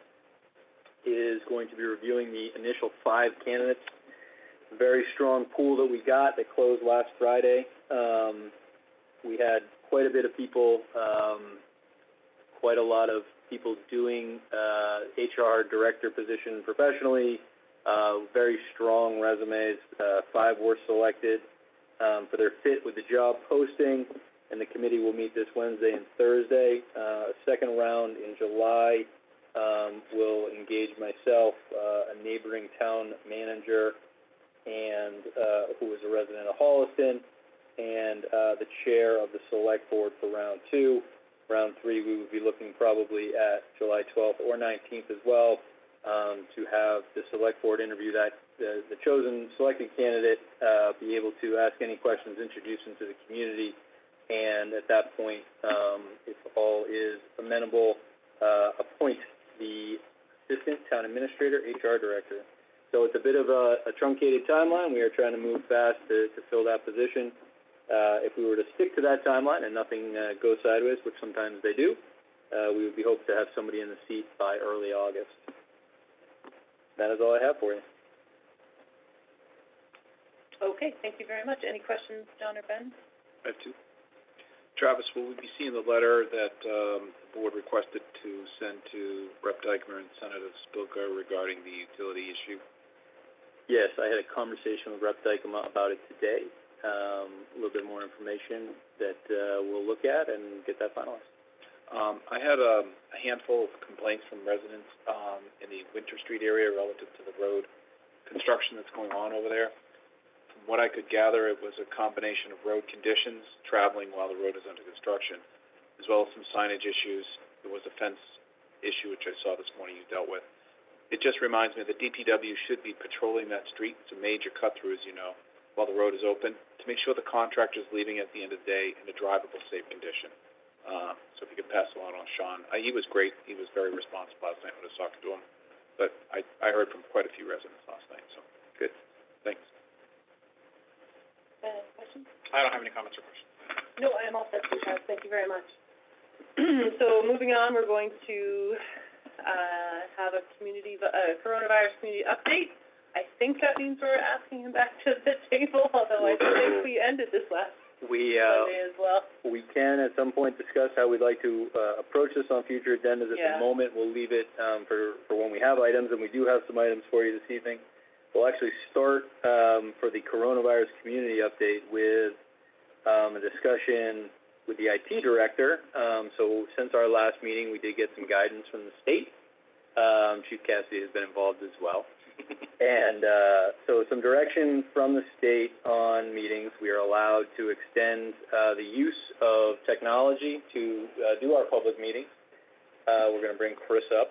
S3: is going to be reviewing the initial 5 candidates. Very strong pool that we got that closed last Friday. We had quite a bit of people, quite a lot of people doing HR director position professionally, very strong resumes. 5 were selected for their fit with the job posting. and the committee will meet this Wednesday and Thursday. A second round in July, will engage myself, a neighboring town manager, and, who is a resident of Holliston, and, the chair of the select board for round 2. Round 3, we would be looking probably at July 12th or 19th as well, to have the select board interview that, the chosen selected candidate, be able to ask any questions, introduce them to the community, and at that point, if all is amenable, appoint the assistant town administrator, HR director. So it's a bit of a truncated timeline. We are trying to move fast to fill that position. If we were to stick to that timeline and nothing goes sideways, which sometimes they do, we would be hoping to have somebody in the seat by early August. That is all I have for you.
S1: Okay, thank you very much. Any questions, John or Ben?
S4: I have two. Travis, will we be seeing the letter that, the board requested to send to Rep. Dykmer and Senator Spilka regarding the utility issue?
S3: Yes, I had a conversation with Rep. Dykema about it today. A little bit more information that, we'll look at and get that finalized.
S4: I had a handful of complaints from residents, in the Winter Street area relative to the road construction that's going on over there. From what I could gather, it was a combination of road conditions, traveling while the road is under construction, as well as some signage issues. There was a fence issue, which I saw this morning you dealt with. It just reminds me that DPW should be patrolling that street. It's a major cut-through, as you know, while the road is open, to make sure the contractor's leaving at the end of the day in a drivable, safe condition. So if you could pass along on Sean. He was great. He was very responsive last night when I was talking to him. But I heard from quite a few residents last night, so good. Thanks.
S1: Questions?
S5: I don't have any comments or questions.
S1: No, I am all set, thank you very much. So moving on, we're going to, have a coronavirus community update. I think that means we're asking him back to the table, although I think we ended this last Monday as well.
S3: We can at some point discuss how we'd like to, approach this on future agendas. At the moment, we'll leave it, for when we have items, and we do have some items for you this evening. We'll actually start, for the coronavirus community update with, a discussion with the IT director. So since our last meeting, we did get some guidance from the state. Chief Cassidy has been involved as well. And, so some direction from the state on meetings. We are allowed to extend, the use of technology to, do our public meetings. We're gonna bring Chris up.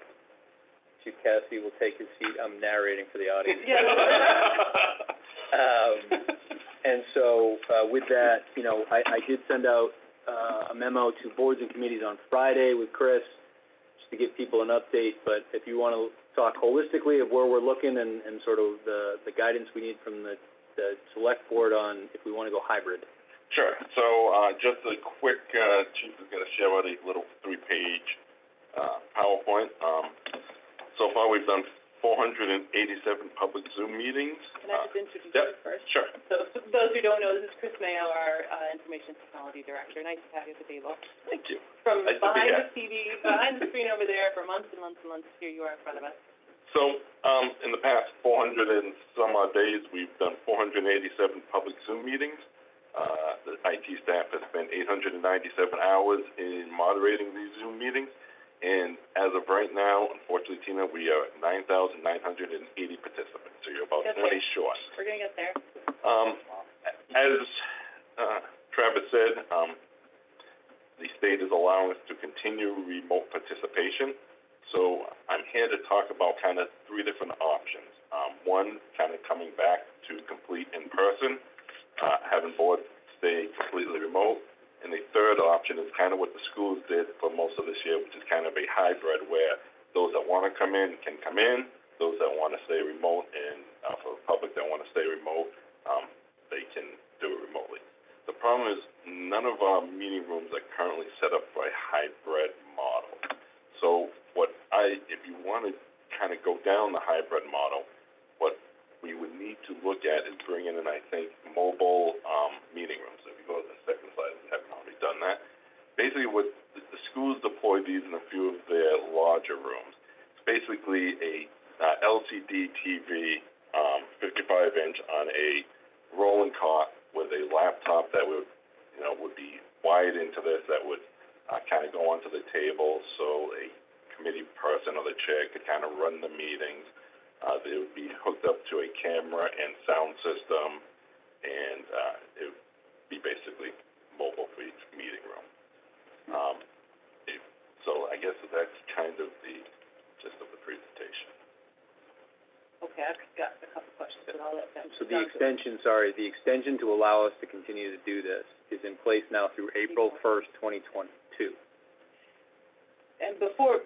S3: Chief Cassidy will take his seat. I'm narrating for the audience. And so, with that, you know, I did send out, a memo to boards and committees on Friday with Chris, just to give people an update, but if you want to talk holistically of where we're looking and sort of the guidance we need from the select board on if we want to go hybrid.
S6: Sure. So, just a quick, Chief is gonna share out a little 3-page, PowerPoint. So far, we've done 487 public Zoom meetings.
S1: Can I just introduce you first?
S6: Sure.
S1: So, for those who don't know, this is Chris Mayo, our, Information Technology Director. Nice to have you at the table.
S6: Thank you.
S1: From
S6: Nice to be
S1: behind
S6: here.
S1: the TV, behind the screen over there for months and months and months, here you are in front of us.
S6: So, in the past 400 and some odd days, we've done 487 public Zoom meetings. The IT staff has spent 897 hours in moderating these Zoom meetings. And as of right now, unfortunately, Tina, we are at 9,980 participants, so you're about 20 short.
S1: We're gonna get there.
S6: As, Travis said, the state is allowing us to continue remote participation. So I'm here to talk about kind of 3 different options. One, kind of coming back to complete in person, having boards stay completely remote. And the third option is kind of what the schools did for most of this year, which is kind of a hybrid where those that want to come in can come in, those that want to stay remote, and for the public that want to stay remote, they can do it remotely. The problem is none of our meeting rooms are currently set up for a hybrid model. So if you want to kind of go down the hybrid model, what we would need to look at is bringing in, I think, mobile meeting rooms. So if you go to the second slide, we haven't already done that. Basically, what the schools deploy these in a few of their larger rooms. It's basically a LCD TV, 55-inch on a rolling cot with a laptop that would be wide into this that would, kind of go onto the table, so a committee person or the chair could kind of run the meetings. They would be hooked up to a camera and sound system, and, it would be basically mobile for each meeting room. So I guess that's kind of the gist of the presentation.
S1: Okay, I've got a couple questions, but I'll let them.
S3: So the extension to allow us to continue to do this is in place now through April 1st, 2022.
S1: And before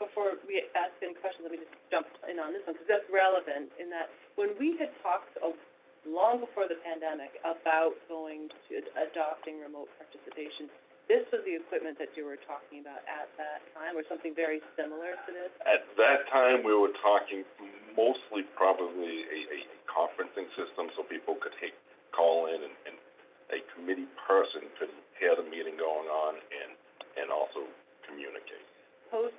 S1: we ask any questions, let me just jump in on this one, because that's relevant in that when we had talked long before the pandemic about going to adopting remote participation, this was the equipment that you were talking about at that time, or something very similar to this?
S6: At that time, we were talking mostly probably a conferencing system, so people could call in and a committee person could hear the meeting going on and also communicate.
S1: Post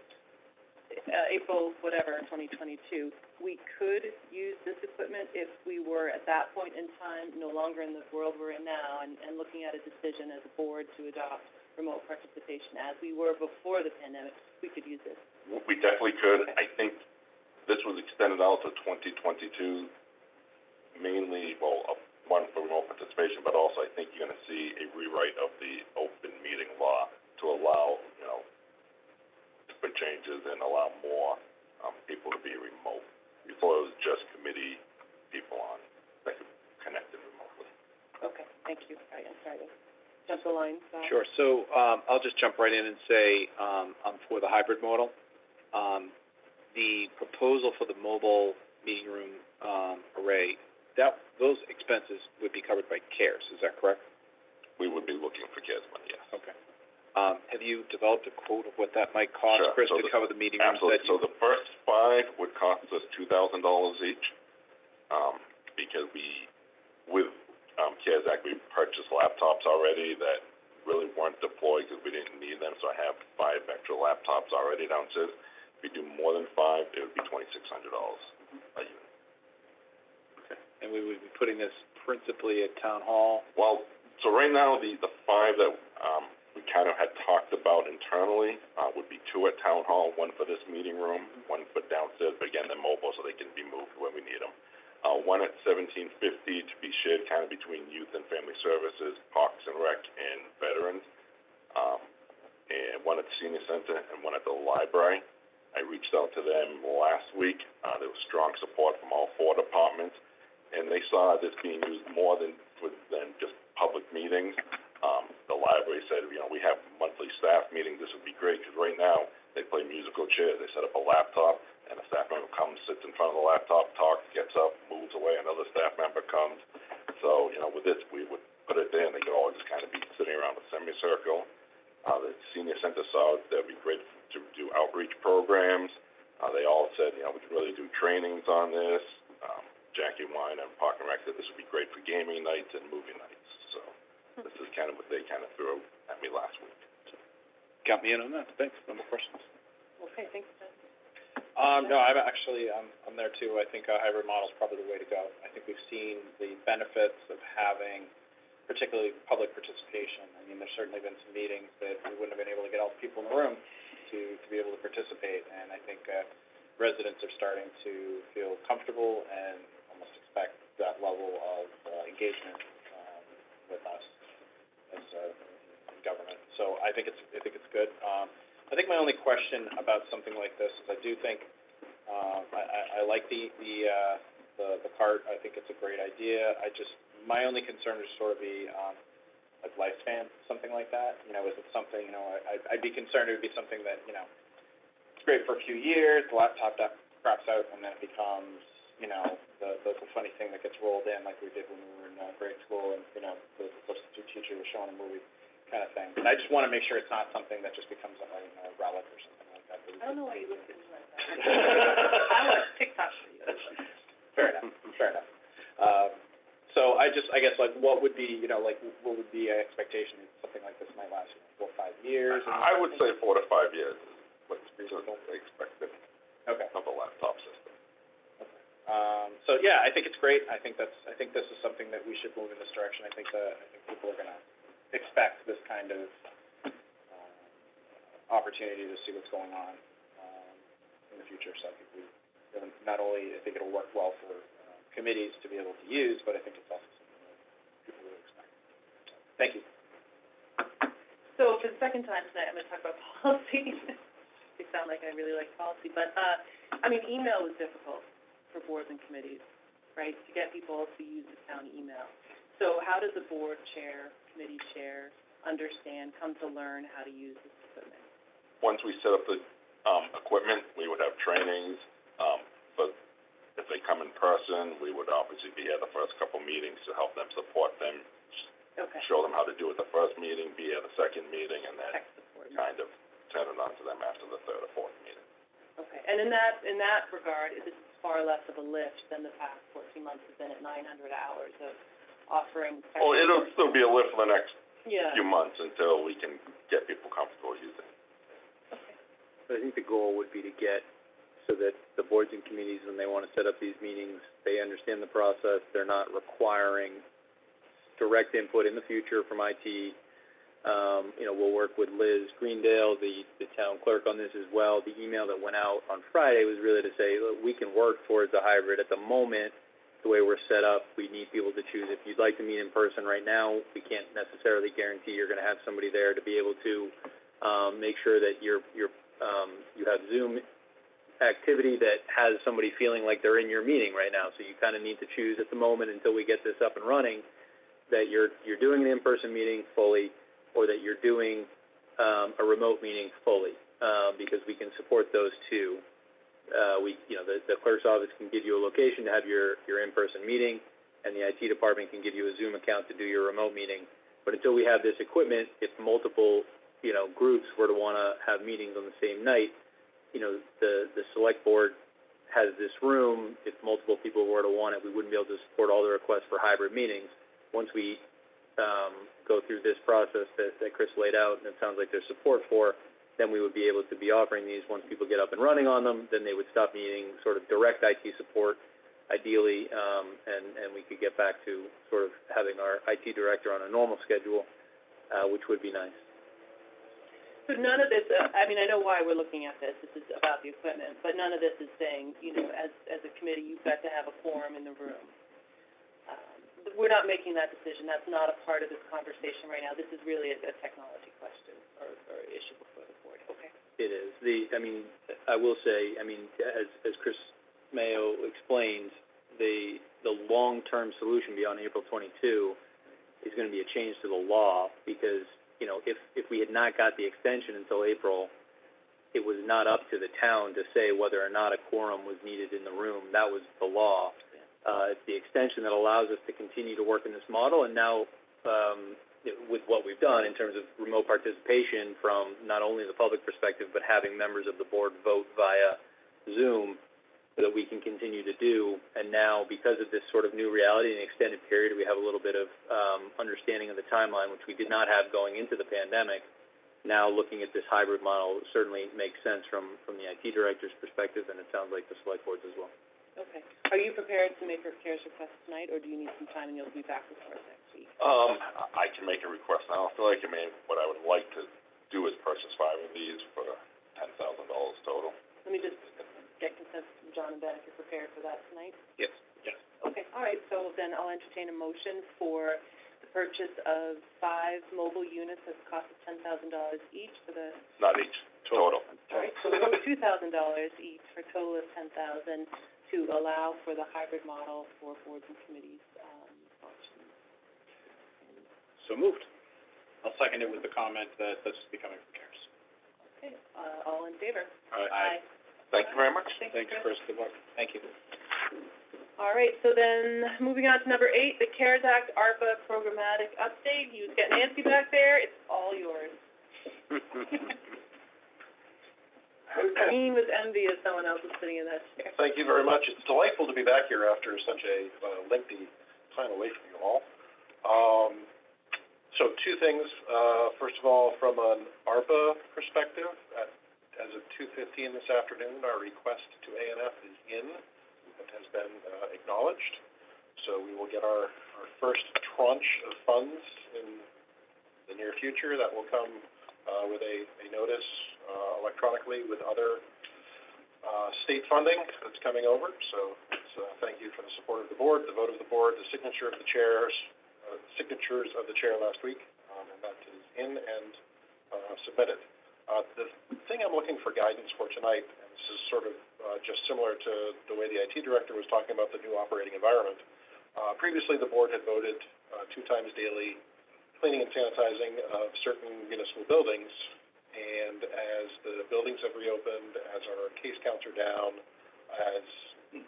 S1: April, whatever, 2022, we could use this equipment if we were at that point in time no longer in the world we're in now and looking at a decision as a board to adopt remote participation as we were before the pandemic, we could use this.
S6: We definitely could. I think this was extended out to 2022, mainly, one for remote participation, but also I think you're gonna see a rewrite of the open meeting law to allow, different changes and allow more, people to be remote. Before it was just committee people on, that could connect in remotely.
S1: Okay, thank you. All right, I'm sorry to jump the line, Bob.
S4: Sure, so, I'll just jump right in and say, I'm for the hybrid model. The proposal for the mobile meeting room, array, those expenses would be covered by CARES, is that correct?
S6: We would be looking for CARES money, yes.
S4: Okay. Have you developed a quote of what that might cost,
S6: Sure.
S4: Chris,
S6: So
S4: to cover the meeting rooms
S6: Absolutely.
S4: that you...
S6: So the first 5 would cost us $2,000 each, because with CARES Act, we purchased laptops already that really weren't deployed because we didn't need them, so I have 5 extra laptops already downstairs. If we do more than 5, it would be $2,600 a unit.
S4: Okay. And we would be putting this principally at Town Hall?
S6: Well, so right now, the 5 that, we kind of had talked about internally, would be 2 at Town Hall, 1 for this meeting room, 1 for downstairs, but again, they're mobile, so they can be moved when we need them. 1 at 1750 to be shared kind of between Youth and Family Services, Parks and Rec, and Veterans. And 1 at the Senior Center and 1 at the library. I reached out to them last week. There was strong support from all 4 departments, and they saw this being used more than just public meetings. The library said, we have monthly staff meetings, this would be great, because right now, they play musical chairs. They set up a laptop, and a staff member comes, sits in front of the laptop, talks, gets up, moves away, another staff member comes. So, with this, we would put it there, and they could all just kind of be sitting around a semicircle. The Senior Center saw that would be great to do outreach programs. They all said, we could really do trainings on this. Jackie Wine and Park and Rec said this would be great for gaming nights and movie nights. So this is kind of what they kind of threw at me last week.
S4: Count me in on that, thanks, no more questions.
S1: Okay, thanks, Jen.
S5: No, I'm there too. I think a hybrid model is probably the way to go. I think we've seen the benefits of having particularly public participation. I mean, there's certainly been some meetings that we wouldn't have been able to get all the people in the room to be able to participate, and I think, residents are starting to feel comfortable and almost expect that level of, engagement, with us as, in government. So I think it's good. I think my only question about something like this is I do think, I like the cart. I think it's a great idea. My only concern would sort of be, like lifespan, something like that. Is it something, I'd be concerned it would be something that, it's great for a few years, the laptop craps out, and then it becomes, the funny thing that gets rolled in like we did when we were in, grade school, and, the substitute teacher was showing a movie kind of thing. And I just want to make sure it's not something that just becomes a relic or something like that.
S1: I don't know why you looked at me like that. I want TikTok videos.
S5: Fair enough. So I guess, like, what would be, what would be an expectation that something like this might last, 4 or 5 years?
S6: I would say 4 to 5 years is what's reasonable expected of a laptop system.
S5: So yeah, I think it's great. I think this is something that we should move in this direction. I think people are gonna expect this kind of opportunity to see what's going on, in the future. So I think not only, I think it'll work well for, committees to be able to use, but I think it's also something that people will expect. Thank you.
S1: So for the second time tonight, I'm gonna talk about policy. They sound like I really like policy, but, email is difficult for boards and committees, right? To get people to use the town email. So how does the board chair, committee chair, understand, come to learn how to use this equipment?
S8: Once we set up the, equipment, we would have trainings, but if they come in person, we would obviously be at the first couple meetings to help them, support them,
S1: Okay.
S8: show them how to do it the first meeting, be at the second meeting, and then
S1: Tech support.
S8: kind of turn it on to them after the third or fourth meeting.
S1: Okay, and in that regard, this is far less of a lift than the past 14 months has been at 900 hours of offering tech
S8: Well, it'll
S1: support.
S8: still be a lift for the next
S1: Yeah.
S8: few months until we can get people comfortable using it.
S1: Okay.
S3: I think the goal would be to get so that the boards and committees, when they want to set up these meetings, they understand the process, they're not requiring direct input in the future from IT. We'll work with Liz Greendale, the town clerk, on this as well. The email that went out on Friday was really to say, look, we can work towards a hybrid. At the moment, the way we're set up, we need people to choose. If you'd like to meet in person right now, we can't necessarily guarantee you're gonna have somebody there to be able to, make sure that you have Zoom activity that has somebody feeling like they're in your meeting right now. So you kind of need to choose at the moment, until we get this up and running, that you're doing an in-person meeting fully, or that you're doing a remote meeting fully, because we can support those two. The clerk's office can give you a location to have your in-person meeting, and the IT department can give you a Zoom account to do your remote meeting. But until we have this equipment, if multiple, groups were to want to have meetings on the same night, the select board has this room. If multiple people were to want it, we wouldn't be able to support all the requests for hybrid meetings. Once we go through this process that Chris laid out, and it sounds like there's support for, then we would be able to be offering these. Once people get up and running on them, then they would stop needing sort of direct IT support, ideally, and we could get back to sort of having our IT director on a normal schedule, which would be nice.
S1: So none of this, I know why we're looking at this. This is about the equipment, but none of this is saying, as a committee, you've got to have a quorum in the room. We're not making that decision. That's not a part of this conversation right now. This is really a technology question or issue before the board. Okay.
S3: It is. I will say, as Chris Mayo explained, the long-term solution beyond April 22 is going to be a change to the law, because, if we had not got the extension until April, it was not up to the town to say whether or not a quorum was needed in the room. That was the law. It's the extension that allows us to continue to work in this model, and now, with what we've done in terms of remote participation from not only the public perspective, but having members of the board vote via Zoom, that we can continue to do. And now, because of this sort of new reality and extended period, we have a little bit of understanding of the timeline, which we did not have going into the pandemic. Now, looking at this hybrid model certainly makes sense from the IT director's perspective, and it sounds like the select board's as well.
S1: Okay. Are you prepared to make a CARES request tonight, or do you need some time and you'll be back before us next week?
S8: I can make a request now. I feel like what I would like to do is purchase 5 of these for $10,000 total.
S1: Let me just get consensus from John and Ben if you're prepared for that tonight.
S5: Yes. Yes.
S1: Okay, all right, so then I'll entertain a motion for the purchase of 5 mobile units at the cost of $10,000 each for the,
S8: Not each, total.
S1: sorry, so $2,000 each for a total of $10,000 to allow for the hybrid model for boards and committees, functions.
S5: So moved. I'll second it with the comment that this is becoming from CARES.
S1: Okay, all in favor?
S5: Aye.
S8: Thank you very much.
S5: Thanks, Chris. Good luck. Thank you.
S1: All right, so then, moving on to number 8, the CARES Act ARPA programmatic update. You get Nancy back there, it's all yours. Green with envy as someone else is sitting in that chair.
S9: Thank you very much. It's delightful to be back here after such a lengthy time away from you all. So 2 things. First of all, from an ARPA perspective, as of 2:15 this afternoon, our request to ANF is in. It has been acknowledged. So we will get our first tranche of funds in the near future. That will come with a notice electronically with other, state funding that's coming over. So it's, thank you for the support of the board, the vote of the board, the signature of the signatures of the chair last week, and that is in and, submitted. The thing I'm looking for guidance for tonight, and this is sort of, just similar to the way the IT director was talking about the new operating environment. Previously, the board had voted, 2 times daily cleaning and sanitizing of certain municipal buildings, and as the buildings have reopened, as our case counts are down, as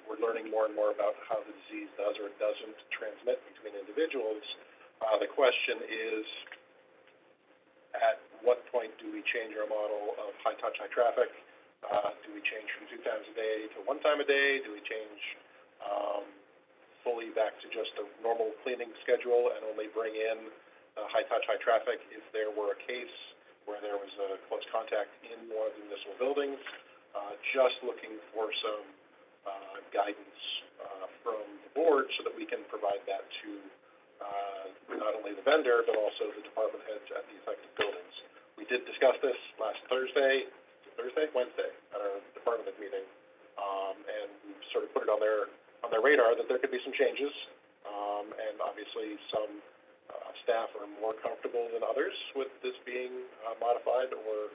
S9: we're learning more and more about how the disease does or doesn't transmit between individuals, the question is, at what point do we change our model of high touch, high traffic? Do we change from 2 times a day to 1 time a day? Do we change, fully back to just a normal cleaning schedule and only bring in high touch, high traffic if there were a case where there was a close contact in one of the municipal buildings? Just looking for some guidance from the board so that we can provide that to not only the vendor but also the department heads at the affected buildings. We did discuss this last Wednesday at our department head meeting, and we sort of put it on their radar that there could be some changes, and obviously some staff are more comfortable than others with this being modified or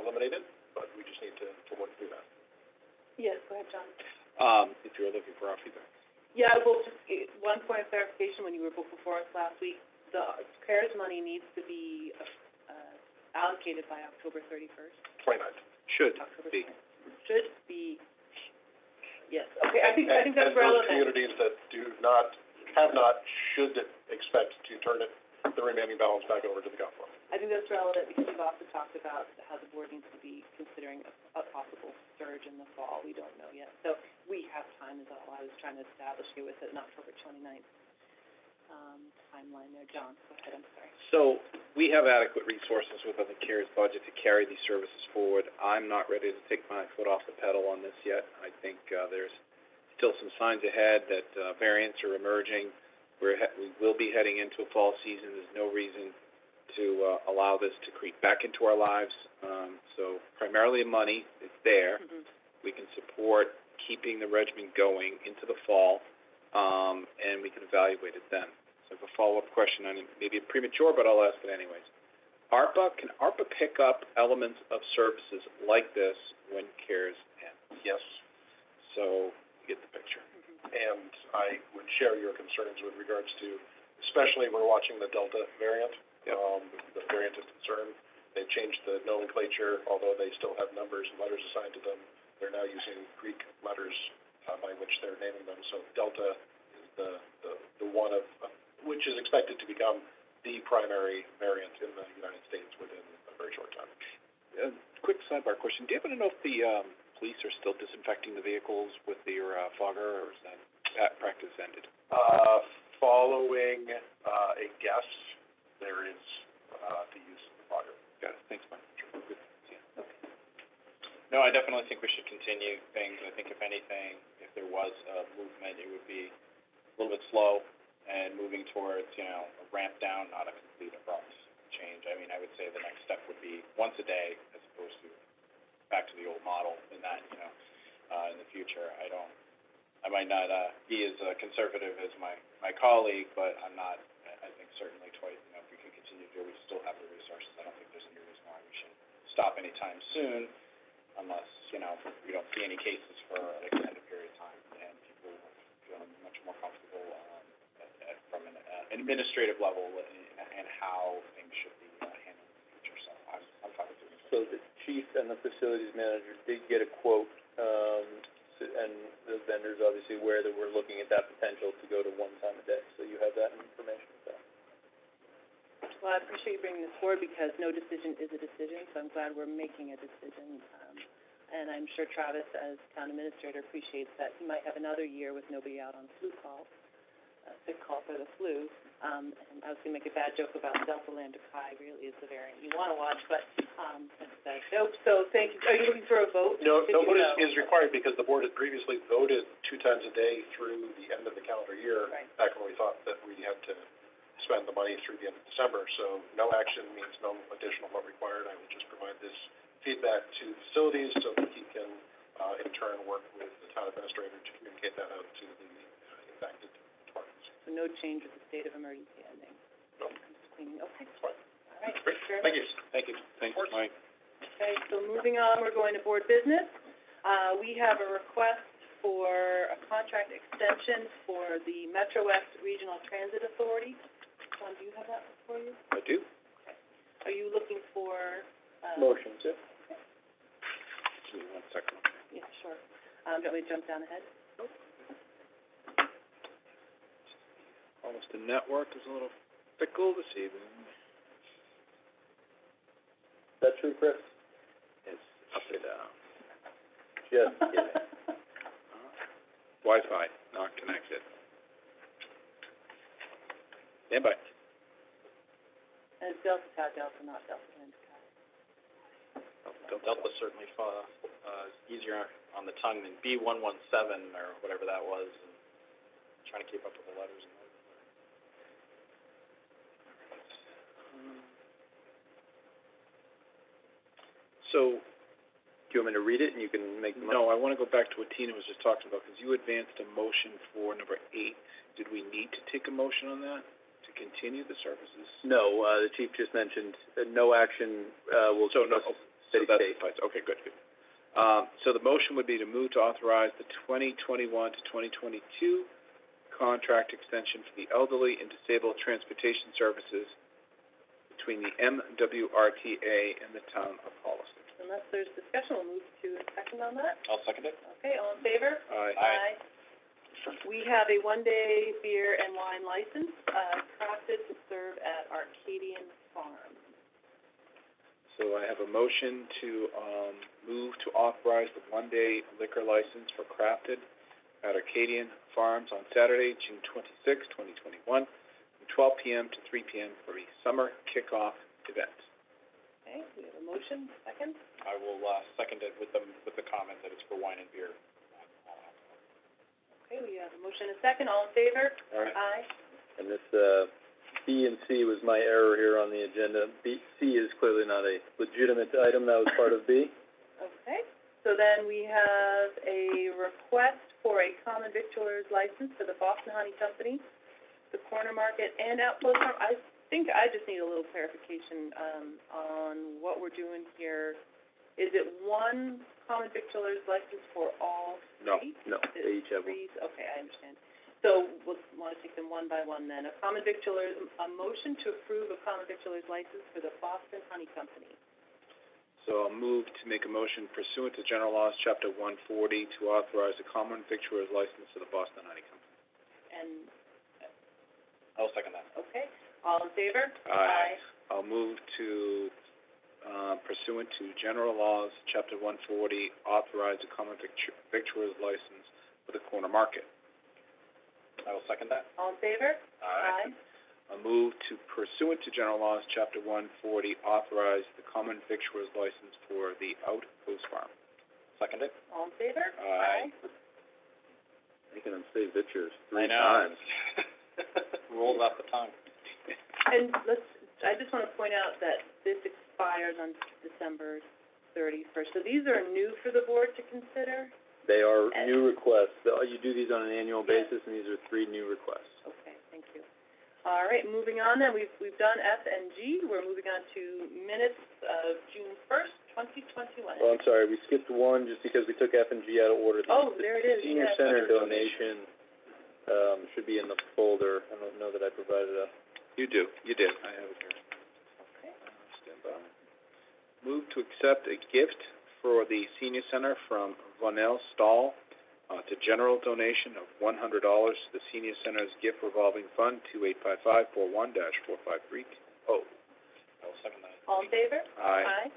S9: eliminated, but we just need to work through that.
S1: Yes, go ahead, John.
S4: If you're looking for our feedback.
S1: Yeah, well, just one point of clarification, when you were before us last week, the CARES money needs to be allocated by October 31st.
S9: 29th.
S4: Should
S1: October
S4: be.
S1: 29th. Should be, yes, okay, I think that's relevant.
S9: And those communities that have not, should expect to turn the remaining balance back over to the Gulf Fund.
S1: I think that's relevant because we've also talked about how the board needs to be considering a possible surge in the fall. We don't know yet. So we have time is all I was trying to establish here with an October 29th timeline there. John, go ahead, I'm sorry.
S4: So we have adequate resources within the CARES budget to carry these services forward. I'm not ready to take my foot off the pedal on this yet. I think there's still some signs ahead that variants are emerging. We will be heading into a fall season. There's no reason to allow this to creep back into our lives. So primarily money is there.
S1: Mm-hmm.
S4: We can support keeping the regimen going into the fall, and we can evaluate it then. So I have a follow-up question on it, maybe premature, but I'll ask it anyways. Can ARPA pick up elements of services like this when CARES ends?
S9: Yes.
S4: So you get the picture.
S1: Mm-hmm.
S9: And I would share your concerns with regards to, especially we're watching the Delta variant.
S4: Yep.
S9: The variant of concern. They've changed the nomenclature, although they still have numbers and letters assigned to them. They're now using Greek letters by which they're naming them. So Delta is the one of which is expected to become the primary variant in the United States within a very short time.
S4: Quick sidebar question. Do you happen to know if the police are still disinfecting the vehicles with their fogger, or is that practice ended?
S9: Following a guess, there is the use of the fogger.
S4: Got it. Thanks, Mike. Sure. Good. Yeah.
S1: Okay.
S5: No, I definitely think we should continue things. I think if anything, if there was a movement, it would be a little bit slow and moving towards, a ramp down, not a complete abrupt change. I mean, I would say the next step would be once a day as opposed to back to the old model in that, in the future. I might not be as conservative as my colleague, but I'm not, I think certainly twice, if we can continue to do it, we still have the resources. I don't think there's any reason why we should stop anytime soon unless, we don't see any cases for an extended period of time and people feel much more comfortable from an administrative level and how things should be handled in the future. So I'm fine with doing it.
S3: So the chief and the facilities manager did get a quote, and the vendors obviously aware that we're looking at that potential to go to 1 time a day. So you have that information, so.
S1: Well, I appreciate you bringing this forward because no decision is a decision, so I'm glad we're making a decision. And I'm sure Travis, as town administrator, appreciates that he might have another year with nobody out on flu call, sick call for the flu. And I was gonna make a bad joke about Delta Lambda Chi really is the variant you wanna watch, but, that's nope. So thank you. Are you looking for a vote?
S9: No vote is required because the board had previously voted 2 times a day through the end of the calendar year.
S1: Right.
S9: Back when we thought that we had to spend the money through the end of December. So no action means no additional vote required. I will just provide this feedback to facilities so that he can, in turn, work with the town administrator to communicate that out to the impacted departments.
S1: So no change with the state of emergency ending?
S9: No.
S1: Just cleaning, okay.
S9: Fine.
S1: All right,
S9: Great,
S1: very
S9: thank
S1: much.
S9: you.
S4: Thank you. Thanks, Mike.
S1: Okay, so moving on, we're going to board business. We have a request for a contract extension for the Metro West Regional Transit Authority. John, do you have that before you?
S4: I do.
S1: Are you looking for,
S3: Motion, sir.
S4: Give me 1 second.
S1: yeah, sure. Do you want me to jump down ahead?
S4: Holliston Network is a little fickle this evening.
S3: Is that true, Chris?
S4: It's upside down.
S3: Just kidding.
S4: Wi-Fi, not connected. Stand by.
S1: And it's Delta Tau Delta, not Delta Tau.
S5: Delta's certainly, easier on the tongue than B117 or whatever that was, and trying to keep up with the letters and everything.
S3: So, do you want me to read it and you can make the motion?
S4: No, I want to go back to what Tina was just talking about, because you advanced a motion for number 8. Did we need to take a motion on that to continue the services?
S3: No, the chief just mentioned, no action, will
S4: So,
S3: keep
S4: no,
S3: us
S4: so
S3: steady
S4: that
S3: state.
S4: suffices. Okay, good, good. So the motion would be to move to authorize the 2021 to 2022 contract extension for the elderly and disabled transportation services between the MWRTA and the town of Holliston.
S1: Unless there's discussion, we'll move to a second on that.
S5: I'll second it.
S1: Okay, all in favor?
S4: Aye.
S1: We have a one-day beer and wine license, crafted to serve at Arcadian Farm.
S4: So I have a motion to, move to authorize the one-day liquor license for Crafted at Arcadian Farms on Saturday, June 26, 2021, from 12 p.m. to 3 p.m. for a summer kickoff event.
S1: Okay, we have a motion, second.
S5: I will, second it with the comment that it's for wine and beer.
S1: Okay, we have a motion and a second, all in favor?
S3: All right.
S1: Aye.
S3: And this, B and C was my error here on the agenda. C is clearly not a legitimate item, that was part of B.
S1: Okay, so then we have a request for a common victualer's license for the Boston Honey Company, the Corner Market, and Outpost Farm. I think I just need a little clarification, on what we're doing here. Is it one common victualer's license for all three?
S3: No, they each have one.
S1: Three, okay, I understand. So we'll want to take them one by one then. A motion to approve a common victualer's license for the Boston Honey Company.
S4: So I'll move to make a motion pursuant to General Laws, Chapter 140, to authorize a common victualer's license to the Boston Honey Company.
S1: And,
S5: I'll second that.
S1: okay, all in favor?
S4: Aye. I'll move to, pursuant to General Laws, Chapter 140, authorize a common victualer's license for the Corner Market.
S5: I will second that.
S1: All in favor?
S4: Aye. I'll move to pursuant to General Laws, Chapter 140, authorize the common victualer's license for the Outpost Farm.
S5: Second it.
S1: All in favor?
S4: Aye.
S3: Making them say victures 3
S5: I know.
S3: times.
S5: Rolls off the tongue.
S1: And I just want to point out that this expires on December 31st. So these are new for the board to consider?
S3: They are new requests. You do these on an annual basis, and these are 3 new requests.
S1: Okay, thank you. All right, moving on then, we've done F and G. We're moving on to minutes of June 1st, 2021.
S3: Oh, I'm sorry, we skipped 1 just because we took F and G out of order.
S1: Oh, there it is,
S3: Senior
S1: yes.
S3: Center donation, should be in the folder. I don't know that I provided a.
S4: You did. I have it here.
S1: Okay.
S4: Stand by. Move to accept a gift for the Senior Center from Vonell Stahl, to general donation of $100 to the Senior Center's Gift Revolving Fund, 285541-453. Oh.
S5: I will second that.
S1: All in favor?
S4: Aye.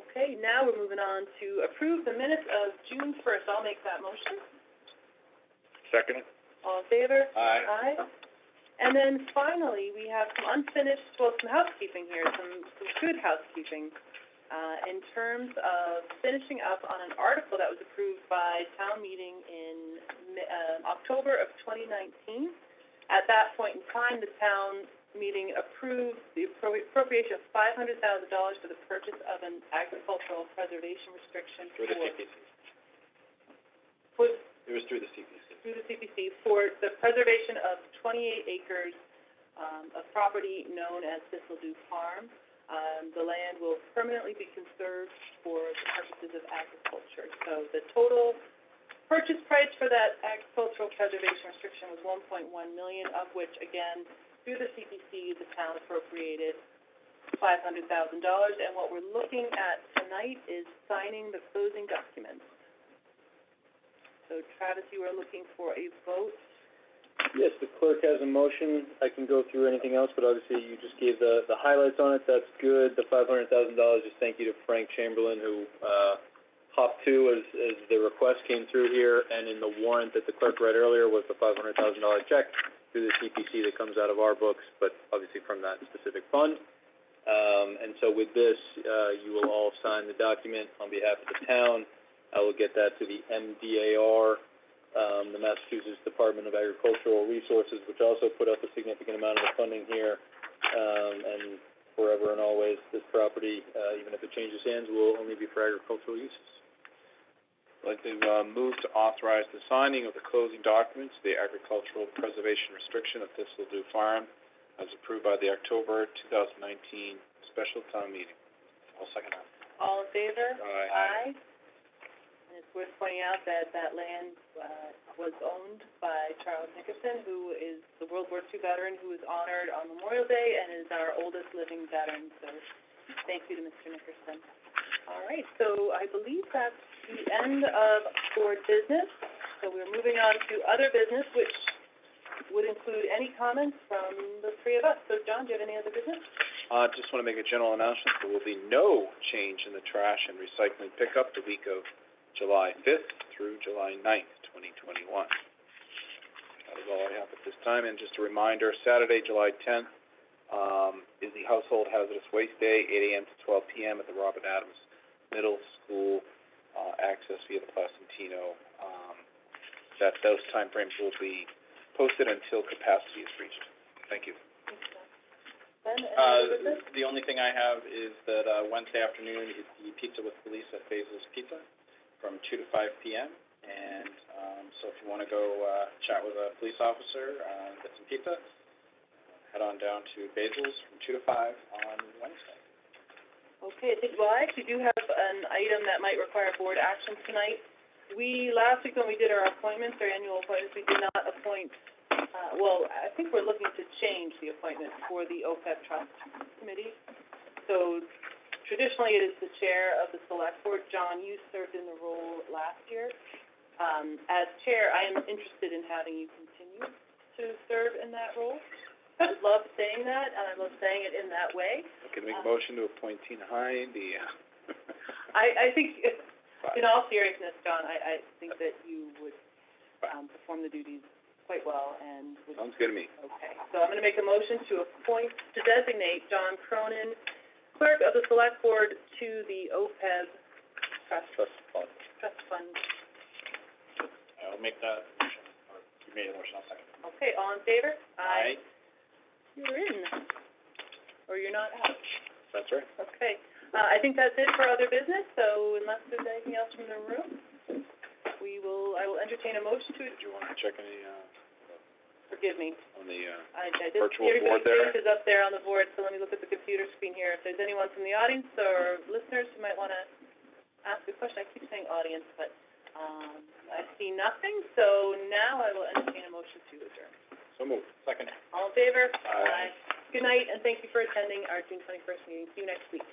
S1: Okay, now we're moving on to approve the minutes of June 1st. I'll make that motion.
S4: Second.
S1: All in favor?
S5: Aye.
S1: And then finally, we have some some housekeeping here, some good housekeeping, in terms of finishing up on an article that was approved by town meeting in October of 2019. At that point in time, the town meeting approved the appropriation of $500,000 for the purchase of an agricultural preservation restriction
S5: Through the CPC.
S1: for,
S5: It was through the CPC.
S1: through the CPC for the preservation of 28 acres, of property known as Thistledew Farm. The land will permanently be conserved for the purposes of agriculture. So the total purchase price for that agricultural preservation restriction was $1.1 million, of which, again, through the CPC, the town appropriated $500,000. And what we're looking at tonight is signing the closing documents. So Travis, you are looking for a vote.
S3: Yes, the clerk has a motion. I can go through anything else, but obviously you just gave the highlights on it. That's good. The $500,000, just thank you to Frank Chamberlain, who, hopped to as the request came through here, and in the warrant that the clerk read earlier was the $500,000 check through the CPC that comes out of our books, but obviously from that specific fund. And so with this, you will all sign the document on behalf of the town. I will get that to the MDAR, the Massachusetts Department of Agricultural Resources, which also put up a significant amount of the funding here. And forever and always, this property, even if it changes hands, will only be for agricultural uses.
S4: I'd like to, move to authorize the signing of the closing documents, the agricultural preservation restriction of Thistledew Farm, as approved by the October 2019 special town meeting. I'll second that.
S1: All in favor?
S4: Aye.
S1: And it's worth pointing out that that land, was owned by Charles Nickerson, who is the World War II veteran who was honored on Memorial Day and is our oldest living veteran. So thank you to Mr. Nickerson. All right, so I believe that's the end of board business. So we're moving on to other business, which would include any comments from the three of us. So John, do you have any other business?
S4: Just want to make a general announcement. There will be no change in the trash and recycling pickup the week of July 5th through July 9th, 2021. That is all I have at this time. And just a reminder, Saturday, July 10th, is the Household Hazardous Waste Day, 8 a.m. to 12 p.m. at the Robert Adams Middle School, access via the Placentino. That those timeframes will be posted until capacity is reached. Thank you.
S1: Ben, any other business?
S5: The only thing I have is that, Wednesday afternoon is the Pizza with Police at Basil's Pizza from 2 to 5 p.m. And, so if you want to go, chat with a police officer, get some pizza, head on down to Basil's from 2 to 5 on Wednesday.
S1: Okay, well, I actually do have an item that might require board action tonight. Last week when we did our appointments, our annual appointments, we did not appoint, I think we're looking to change the appointment for the OPEB Trust Committee. So traditionally, it is the chair of the select board. John, you served in the role last year. As chair, I am interested in having you continue to serve in that role. I love saying that, and I love saying it in that way.
S4: I can make a motion to appoint Tina Hine,
S1: I think, in all seriousness, John, I think that you would, perform the duties quite well and would.
S4: Sounds good to me.
S1: Okay, so I'm gonna make a motion to designate John Cronin, clerk of the select board, to the OPEB Trust Fund.
S5: I'll make that motion, or you made a motion, I'll second.
S1: Okay, all in favor?
S5: Aye.
S1: You're in, or you're not out.
S4: That's right.
S1: Okay, I think that's it for other business, so unless there's anything else from the room, I will entertain a motion to,
S4: Did you want to check any,
S1: forgive me,
S4: on the,
S1: I did
S4: virtual
S1: see
S4: board there?
S1: everybody's face is up there on the board, so let me look at the computer screen here. If there's anyone from the audience or listeners who might want to ask a question, I keep saying audience, but, I see nothing, so now I will entertain a motion to adjourn.
S5: So moved. Second.
S1: All in favor?
S4: Aye.
S1: Good night, and thank you for attending our June 21st meeting. See you next week.